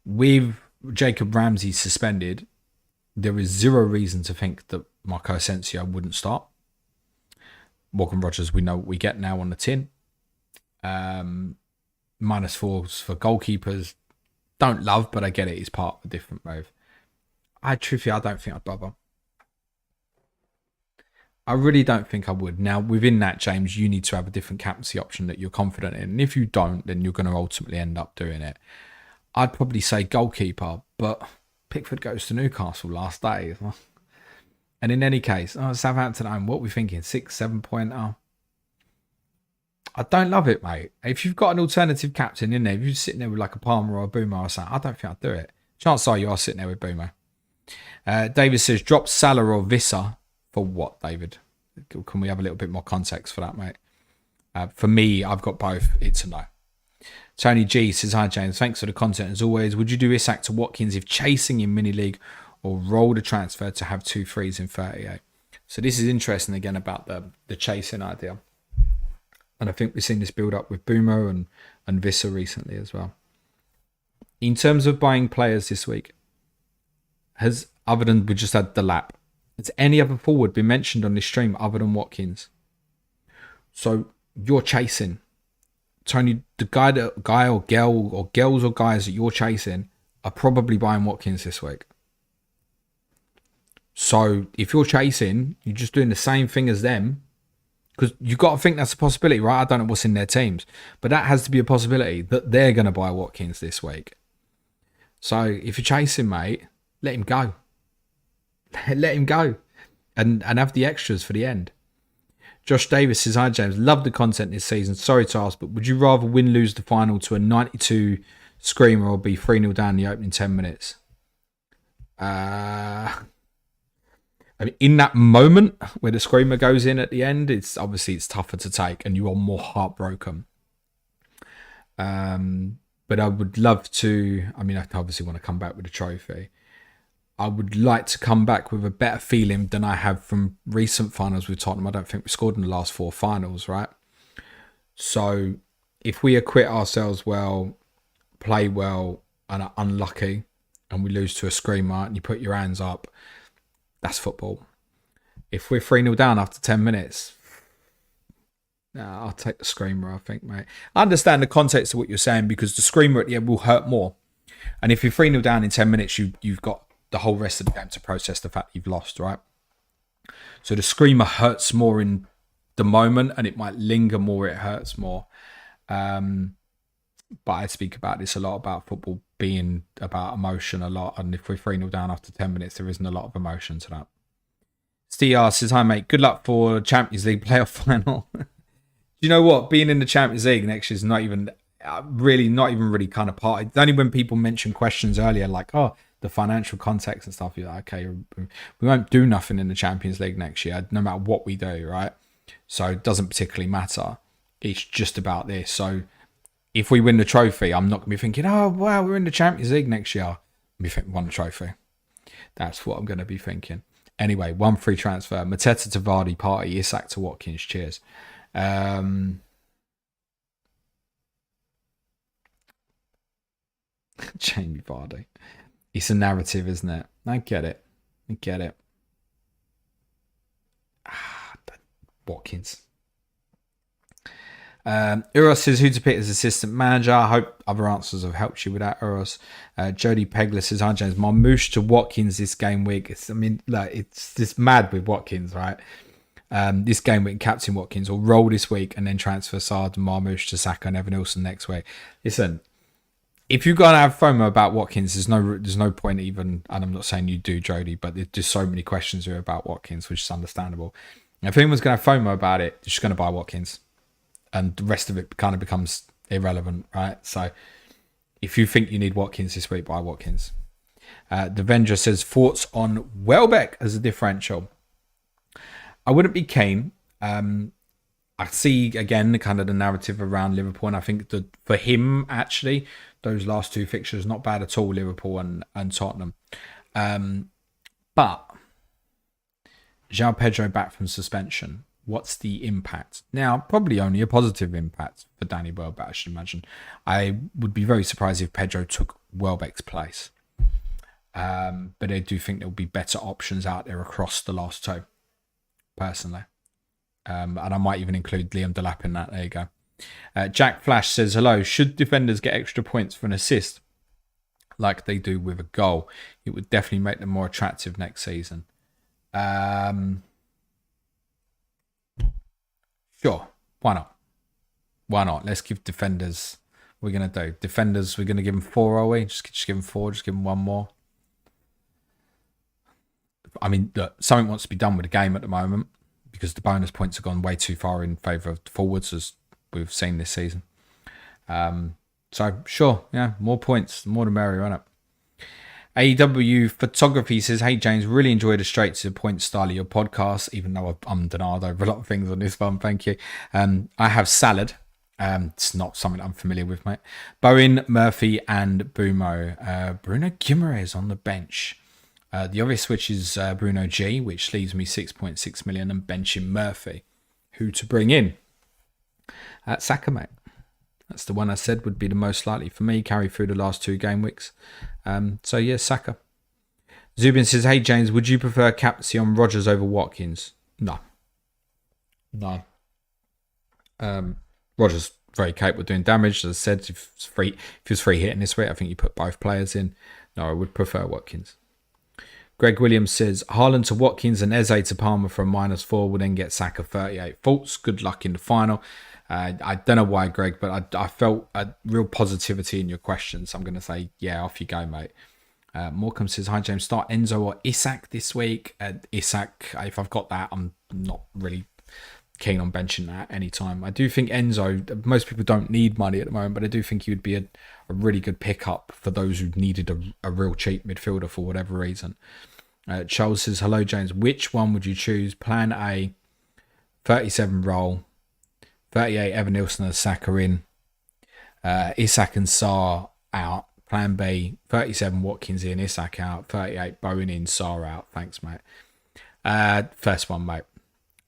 With Jacob Ramsey suspended, there is zero reason to think that Marco Asensio wouldn't start. Morgan Rogers, we know what we get now on the tin. -4s for goalkeepers. Don't love, but I get it. It's part of a different move. Truthfully, I don't think I'd bother. I really don't think I would. Now, within that, James, you need to have a different captaincy option that you're confident in. And if you don't, then you're going to ultimately end up doing it. I'd probably say goalkeeper, but Pickford goes to Newcastle last day. And in any case, Southampton home, what are we thinking? 6-7 pointer? I don't love it, mate. If you've got an alternative captain in there, if you're sitting there with like a Palmer or a Boomer or something, I don't think I'd do it. Chances are you are sitting there with Boomer. David says, drop Salah or Visser. For what, David? Can we have a little bit more context for that, mate? For me, I've got both. It's a no. Tony G says, hi James, thanks for the content as always. Would you do Isak to Watkins if chasing in mini league, or roll the transfer to have 2 threes in 38? So this is interesting again about the chasing idea. And I think we've seen this build up with Boomer and Visser recently as well. In terms of buying players this week, other than we just had the lap, has any other forward been mentioned on this stream other than Watkins? So you're chasing. Tony, the guy or girl or girls or guys that you're chasing are probably buying Watkins this week. So if you're chasing, you're just doing the same thing as them, because you've got to think that's a possibility, right? I don't know what's in their teams, but that has to be a possibility that they're going to buy Watkins this week. So if you're chasing, mate, let him go. Let him go and have the extras for the end. Josh Davis says, hi, James. Love the content this season. Sorry to ask, but would you rather lose the final to a 92 screamer or be 3-0 down the opening 10 minutes? I mean, in that moment where the screamer goes in at the end, it's tougher to take and you are more heartbroken. But I would love to, I obviously want to come back with a trophy. I would like to come back with a better feeling than I have from recent finals with Tottenham. I don't think we scored in the last 4 finals, right? So if we acquit ourselves well, play well, and are unlucky, and we lose to a screamer and you put your hands up, that's football. If we're 3-0 down after 10 minutes, I'll take the screamer, I think, mate. I understand the context of what you're saying because the screamer at the end will hurt more. And if you're 3-0 down in 10 minutes, you've got the whole rest of the game to process the fact you've lost, right? So the screamer hurts more in the moment and it might linger more, it hurts more. But I speak about this a lot, about football being about emotion a lot. And if we're 3-0 down after 10 minutes, there isn't a lot of emotion to that. STR says, hi, mate. Good luck for Champions League playoff final. Do you know what? Being in the Champions League next year is not even really kind of part. It's only when people mention questions earlier, like, oh, the financial context and stuff, you're like, okay, we won't do nothing in the Champions League next year, no matter what we do, right? So it doesn't particularly matter. It's just about this. So if we win the trophy, I'm not going to be thinking, oh, wow, we're in the Champions League next year. I'll be thinking, won the trophy. That's what I'm going to be thinking. Anyway, 1 free transfer. Mateta to Vardy, party. Isak to Watkins. Cheers. Jamie Vardy. It's a narrative, isn't it? I get it. Watkins. Uros says, who to pick as assistant manager. I hope other answers have helped you with that, Uros. Jody Pegler says, hi, James. Marmoush to Watkins this game week. It's just mad with Watkins, right? This game week, captain Watkins will roll this week and then transfer Saad and Marmoush to Saka and Evan Nilsson next week. Listen, if you're going to have FOMO about Watkins, there's no point even, and I'm not saying you do, Jody, but there's just so many questions here about Watkins, which is understandable. And if anyone's going to have FOMO about it, they're just going to buy Watkins. And the rest of it kind of becomes irrelevant, right? So if you think you need Watkins this week, buy Watkins. The Venger says, thoughts on Welbeck as a differential. I wouldn't be keen. I see, again, the kind of the narrative around Liverpool, and I think that for him, actually, those last 2 fixtures, not bad at all, Liverpool and Tottenham. But João Pedro back from suspension. What's the impact? Now, probably only a positive impact for Danny Welbeck, I should imagine. I would be very surprised if Pedro took Welbeck's place. But I do think there will be better options out there across the last 2, personally. And I might even include Liam Delap in that. There you go. Jack Flash says, hello, should defenders get extra points for an assist like they do with a goal? It would definitely make them more attractive next season. Sure. Why not? Let's give defenders, we're going to do. Defenders, we're going to give them 4, are we? Just give them 4, just give them 1 more. I mean, look, something wants to be done with the game at the moment because the bonus points have gone way too far in favour of the forwards, as we've seen this season. So, sure, yeah, more points, the more the merrier, isn't it? AEW Photography says, hey, James, really enjoyed the straight to the point style of your podcast, even though I'm denied over a lot of things on this one. Thank you. I have salad. It's not something I'm familiar with, mate. Bowen, Murphy, and Bumo. Bruno Guimaraes on the bench. The obvious switch is Bruno G, which leaves me 6.6 million, and benching Murphy. Who to bring in? Saka, mate. That's the one I said would be the most likely for me. Carry through the last 2 game weeks. So, yeah, Saka. Zubin says, hey, James, would you prefer captaincy on Rodgers over Watkins? No. Rodgers very capable of doing damage. As I said, if he was free hitting this week, I think you put both players in. No, I would prefer Watkins. Greg Williams says Haaland to Watkins and Eze to Palmer for a -4 will then get Saka 38 faults. Good luck in the final. I don't know why, Greg, but I felt a real positivity in your question. So I'm going to say, yeah, off you go, mate. Morecambe says, hi, James. Start Enzo or Isak this week. Isak, if I've got that, I'm not really keen on benching that anytime. I do think Enzo, most people don't need money at the moment, but I do think he would be a really good pickup for those who needed a real cheap midfielder for whatever reason. Charles says, hello, James. Which one would you choose? Plan A, 37 roll, 38 Evan Nilsson and Saka in, Isak and Sarr out. Plan B, 37 Watkins in, Isak out, 38 Bowen in, Sarr out. Thanks, mate. First one, mate.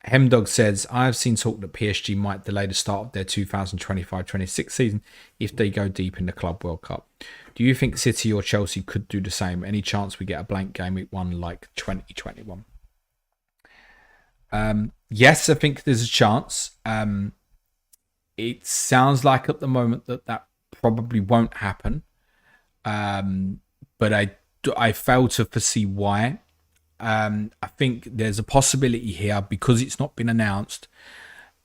Hemdog says, I have seen talk that PSG might delay the start of their 2025-26 season if they go deep in the Club World Cup. Do you think City or Chelsea could do the same? Any chance we get a blank game week 1 like 2021? Yes, I think there's a chance. It sounds like at the moment that probably won't happen. But I fail to foresee why. I think there's a possibility here because it's not been announced.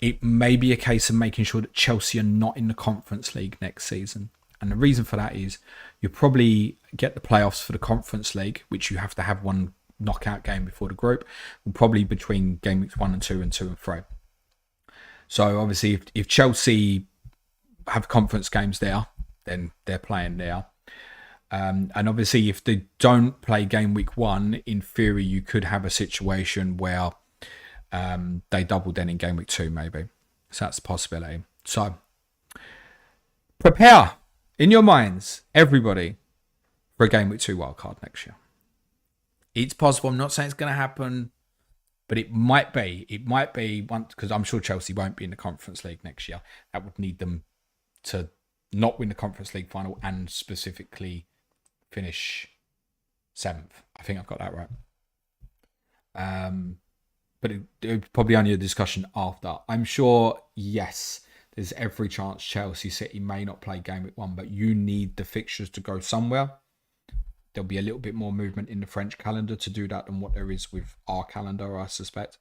It may be a case of making sure that Chelsea are not in the Conference League next season. And the reason for that is you probably get the playoffs for the Conference League, which you have to have one knockout game before the group, probably between game weeks 1 and 2 and 2 and 3. So obviously if Chelsea have conference games there, then they're playing there. And obviously if they don't play game week 1, in theory you could have a situation where they double then in game week 2 maybe. So that's a possibility. So prepare in your minds, everybody, for a game week 2 wildcard next year. It's possible. I'm not saying it's going to happen, but it might be. It might be once, because I'm sure Chelsea won't be in the Conference League next year. That would need them to not win the Conference League final and specifically finish 7th. I think I've got that right. But it would probably only a discussion after. I'm sure, yes, there's every chance Chelsea City may not play game week 1, but you need the fixtures to go somewhere. There'll be a little bit more movement in the French calendar to do that than what there is with our calendar, I suspect.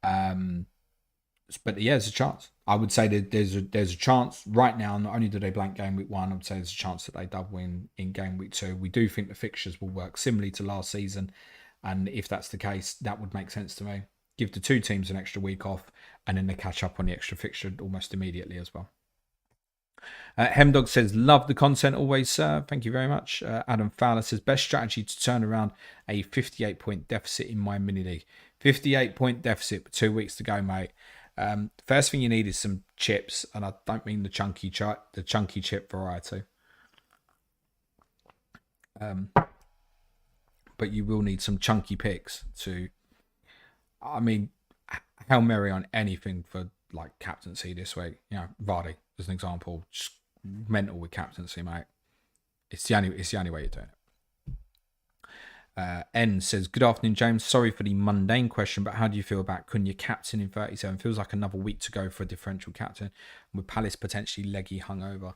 But yeah, there's a chance. I would say that there's a chance right now. Not only do they blank game week 1, I would say there's a chance that they double in game week 2. We do think the fixtures will work similarly to last season, and if that's the case, that would make sense to me. Give the 2 teams an extra week off, and then they catch up on the extra fixture almost immediately as well. Hemdog says, love the content always, sir. Thank you very much. Adam Fowler says, best strategy to turn around a 58-point deficit in my mini league. 58-point deficit, but 2 weeks to go, mate. First thing you need is some chips, and I don't mean the chunky chip variety. But you will need some chunky picks to. I mean, Hail Mary on anything for like captaincy this week. You know, Vardy as an example, just mental with captaincy, mate. It's the only way you're doing it. N says, good afternoon, James. Sorry for the mundane question, but how do you feel about Cunha captain in 37? Feels like another week to go for a differential captain, with Palace potentially leggy hungover.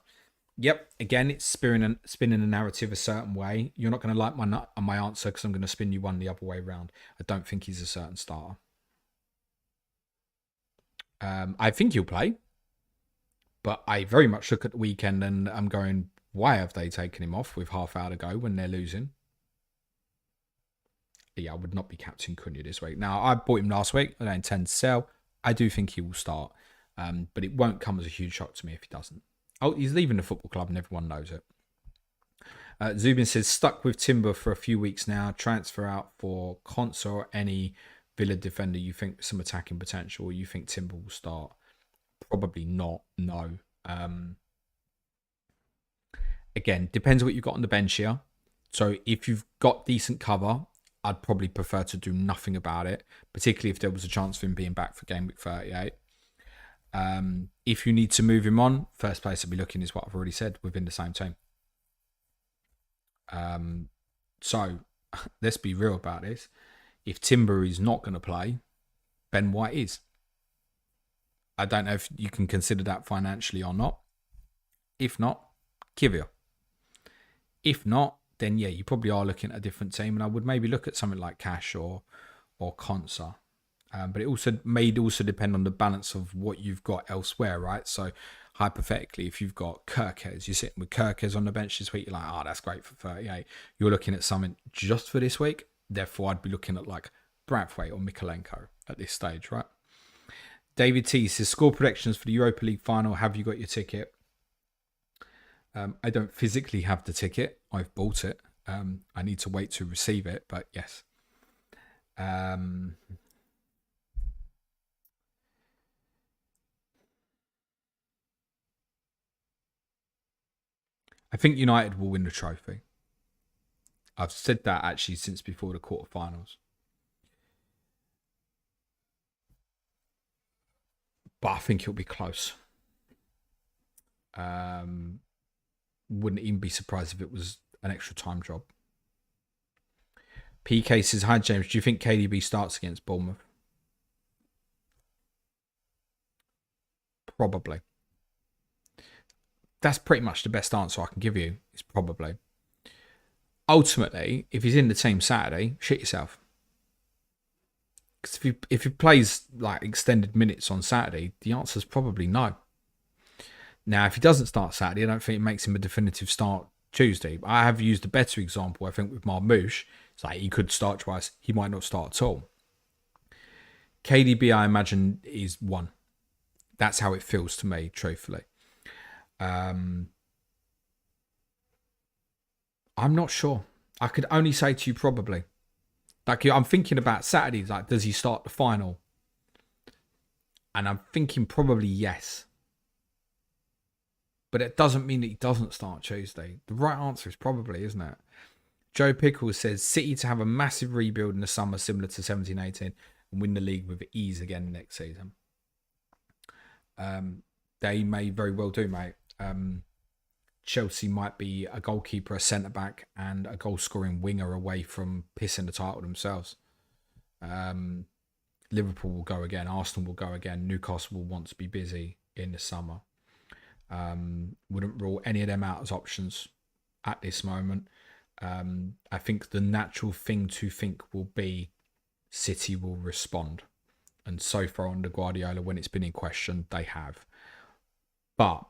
Yep, again, it's spinning the narrative a certain way. You're not going to like my answer because I'm going to spin you one the other way around. I don't think he's a certain starter. I think he'll play, but I very much look at the weekend and I'm going, why have they taken him off with half hour to go when they're losing? Yeah, I would not be captain Cunha this week. Now, I bought him last week. I don't intend to sell. I do think he will start, but it won't come as a huge shock to me if he doesn't. Oh, he's leaving the football club and everyone knows it. Zubin says, stuck with Timber for a few weeks now. Transfer out for Konsa or any Villa defender you think with some attacking potential, or you think Timber will start? Probably not, no. Again, depends on what you've got on the bench here. So if you've got decent cover, I'd probably prefer to do nothing about it, particularly if there was a chance of him being back for game week 38. If you need to move him on, first place I'd be looking is what I've already said, within the same team. So let's be real about this. If Timber is not going to play, Ben White is. I don't know if you can consider that financially or not. If not, Kivia. If not, then yeah, you probably are looking at a different team, and I would maybe look at something like Cash or Konsa. But it also may also depend on the balance of what you've got elsewhere, right? So hypothetically, if you've got Kirkes, you're sitting with Kirkes on the bench this week, you're like, oh, that's great for 38. You're looking at something just for this week. Therefore, I'd be looking at like Brathwaite or Mikolenko at this stage, right? David T says, score predictions for the Europa League final. Have you got your ticket? I don't physically have the ticket. I've bought it. I need to wait to receive it, but yes. I think United will win the trophy. I've said that actually since before the quarterfinals. But I think it'll be close. Wouldn't even be surprised if it was an extra time job. PK says, hi James, do you think KDB starts against Bournemouth? Probably. That's pretty much the best answer I can give you. Is probably. Ultimately, if he's in the team Saturday, shit yourself. Because if he plays like extended minutes on Saturday, the answer is probably no. Now, if he doesn't start Saturday, I don't think it makes him a definitive start Tuesday. I have used a better example, I think, with Marmoush. It's like he could start twice. He might not start at all. KDB, I imagine, is one. That's how it feels to me, truthfully. I'm not sure. I could only say to you probably. Like, I'm thinking about Saturdays. Like, does he start the final? And I'm thinking probably yes. But it doesn't mean that he doesn't start Tuesday. The right answer is probably, isn't it? Joe Pickles says City to have a massive rebuild in the summer similar to 17-18 and win the league with ease again next season. They may very well do, mate. Chelsea might be a goalkeeper, a centre-back and a goal-scoring winger away from pissing the title themselves. Liverpool will go again. Arsenal will go again. Newcastle will want to be busy in the summer. Wouldn't rule any of them out as options at this moment. I think the natural thing to think will be City will respond. And so far under Guardiola, when it's been in question, they have. But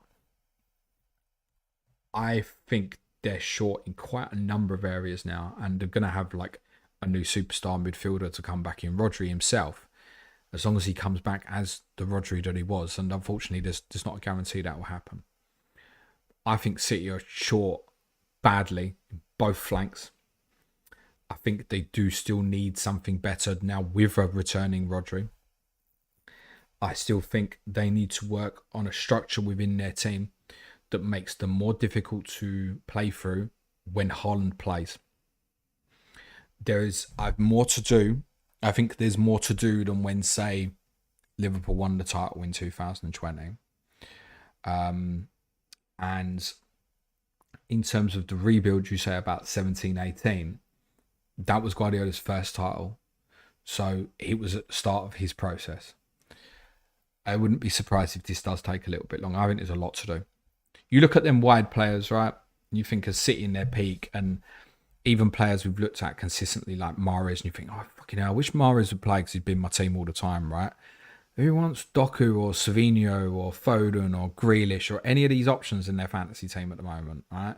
I think they're short in quite a number of areas now. And they're going to have like a new superstar midfielder to come back in, Rodri himself. As long as he comes back as the Rodri that he was. And unfortunately, there's not a guarantee that will happen. I think City are short badly in both flanks. I think they do still need something better now with a returning Rodri. I still think they need to work on a structure within their team that makes them more difficult to play through when Haaland plays. I've more to do. I think there's more to do than when, say, Liverpool won the title in 2020. And in terms of the rebuild you say about 17-18, that was Guardiola's first title. So it was at the start of his process. I wouldn't be surprised if this does take a little bit longer. I think there's a lot to do. You look at them wide players, right? You think of City in their peak, and even players we've looked at consistently like Mahrez, and you think, oh, fucking hell, I wish Mahrez would play because he's been my team all the time, right? Who wants Doku or Savinho or Foden or Grealish or any of these options in their fantasy team at the moment, right?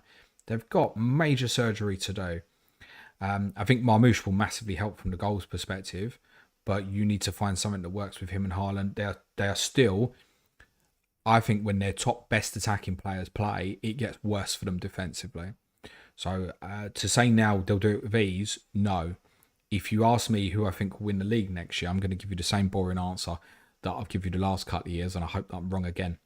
They've got major surgery to do. I think Marmoush will massively help from the goals perspective, but you need to find something that works with him and Haaland. They are still, I think, when their top best attacking players play, it gets worse for them defensively. So to say now they'll do it with ease, no. If you ask me who I think will win the league next year, I'm going to give you the same boring answer that I've given you the last couple of years, and I hope that I'm wrong again.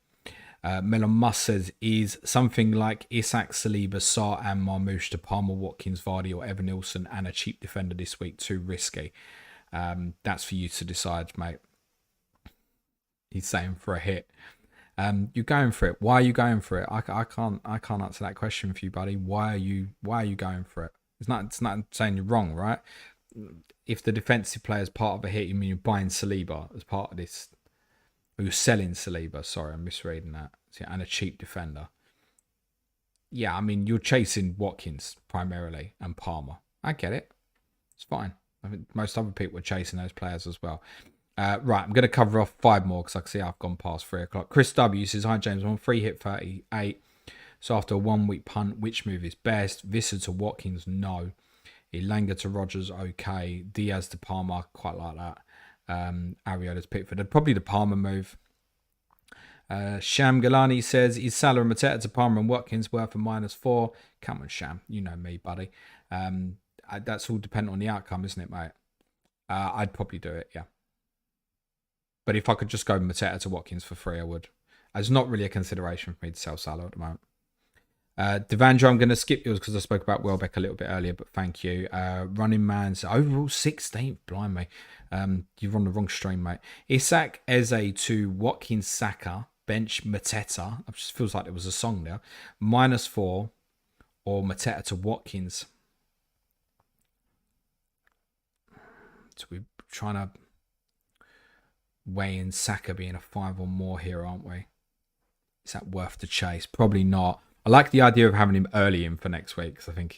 Melon Musk says, is something like Isak, Saliba, Sarr and Marmoush to Palmer, Watkins, Vardy or Evan Nilsson and a cheap defender this week too risky? That's for you to decide, mate. He's saying for a hit. You're going for it. Why are you going for it? I can't answer that question for you, buddy. Why are you going for it? It's not saying you're wrong, right? If the defensive player is part of a hit, you mean you're buying Saliba as part of this. Or you're selling Saliba. Sorry, I'm misreading that. And a cheap defender. Yeah, I mean, you're chasing Watkins primarily and Palmer. I get it. It's fine. I think most other people are chasing those players as well. Right, I'm going to cover off 5 more because I can see I've gone past 3 o'clock. Chris W says, hi, James. I'm on free hit 38. So after a 1 week punt, which move is best? Visser to Watkins, no. Elanga to Rogers, okay. Diaz to Palmer, quite like that. Ariola's Pickford. Probably the Palmer move. Sham Galani says, is Salah and Mateta to Palmer and Watkins worth a -4? Come on, Sham. You know me, buddy. That's all dependent on the outcome, isn't it, mate? I'd probably do it, yeah. But if I could just go Mateta to Watkins for free, I would. It's not really a consideration for me to sell Salah at the moment. Devandra, I'm going to skip yours because I spoke about Welbeck a little bit earlier, but thank you. Running Man's overall 16th, blind me. You're on the wrong stream, mate. Isak Eze to Watkins Saka, bench Mateta. It just feels like there was a song there. -4 or Mateta to Watkins. So we're trying to weigh in Saka being a 5 or more here, aren't we? Is that worth the chase? Probably not. I like the idea of having him early in for next week because I think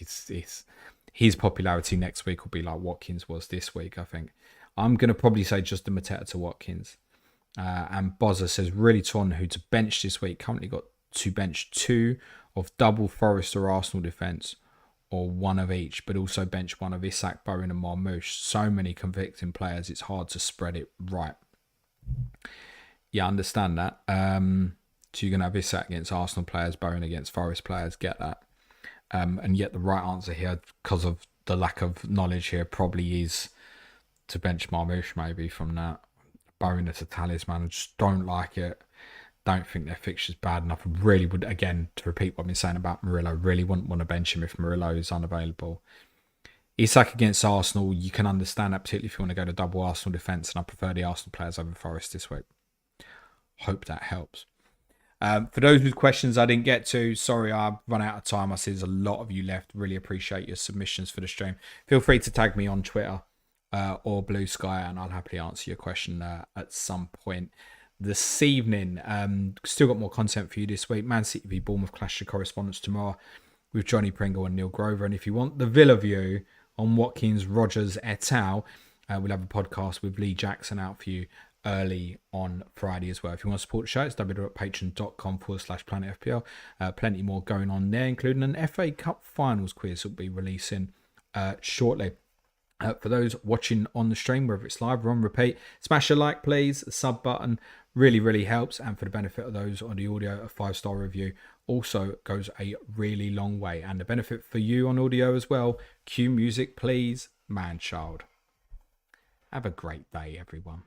his popularity next week will be like Watkins was this week, I think. I'm going to probably say just the Mateta to Watkins. And Bozza says, really torn who to bench this week. Currently got to bench 2 of double Forest or Arsenal defence or 1 of each, but also bench 1 of Isak, Bowen and Marmoush. So many convicting players, it's hard to spread it right. Yeah, I understand that. So you're going to have Isak against Arsenal players, Bowen against Forest players, get that. And yet the right answer here, because of the lack of knowledge here, probably is to bench Marmoush maybe from that. Bowen as a talisman, I just don't like it. Don't think their fixture's bad enough. I really would, again, to repeat what I've been saying about Murillo, really wouldn't want to bench him if Murillo is unavailable. Isak against Arsenal, you can understand that, particularly if you want to go to double Arsenal defence, and I prefer the Arsenal players over Forest this week. Hope that helps. For those with questions I didn't get to, sorry, I've run out of time. I see there's a lot of you left. Really appreciate your submissions for the stream. Feel free to tag me on Twitter or Blue Sky, and I'll happily answer your question at some point this evening. Still got more content for you this week. Man City v Bournemouth clash of correspondence tomorrow with Johnny Pringle and Neil Grover. And if you want the Villa view on Watkins, Rogers, et al., we'll have a podcast with Lee Jackson out for you early on Friday as well. If you want to support the show, it's www.patreon.com/planetfpl. Plenty more going on there, including an FA Cup finals quiz that will be releasing shortly. For those watching on the stream, whether it's live or on repeat, smash a like, please. The sub button really helps. And for the benefit of those on the audio, a 5-star review also goes a really long way. And the benefit for you on audio as well, cue music, please. Man child. Have a great day, everyone.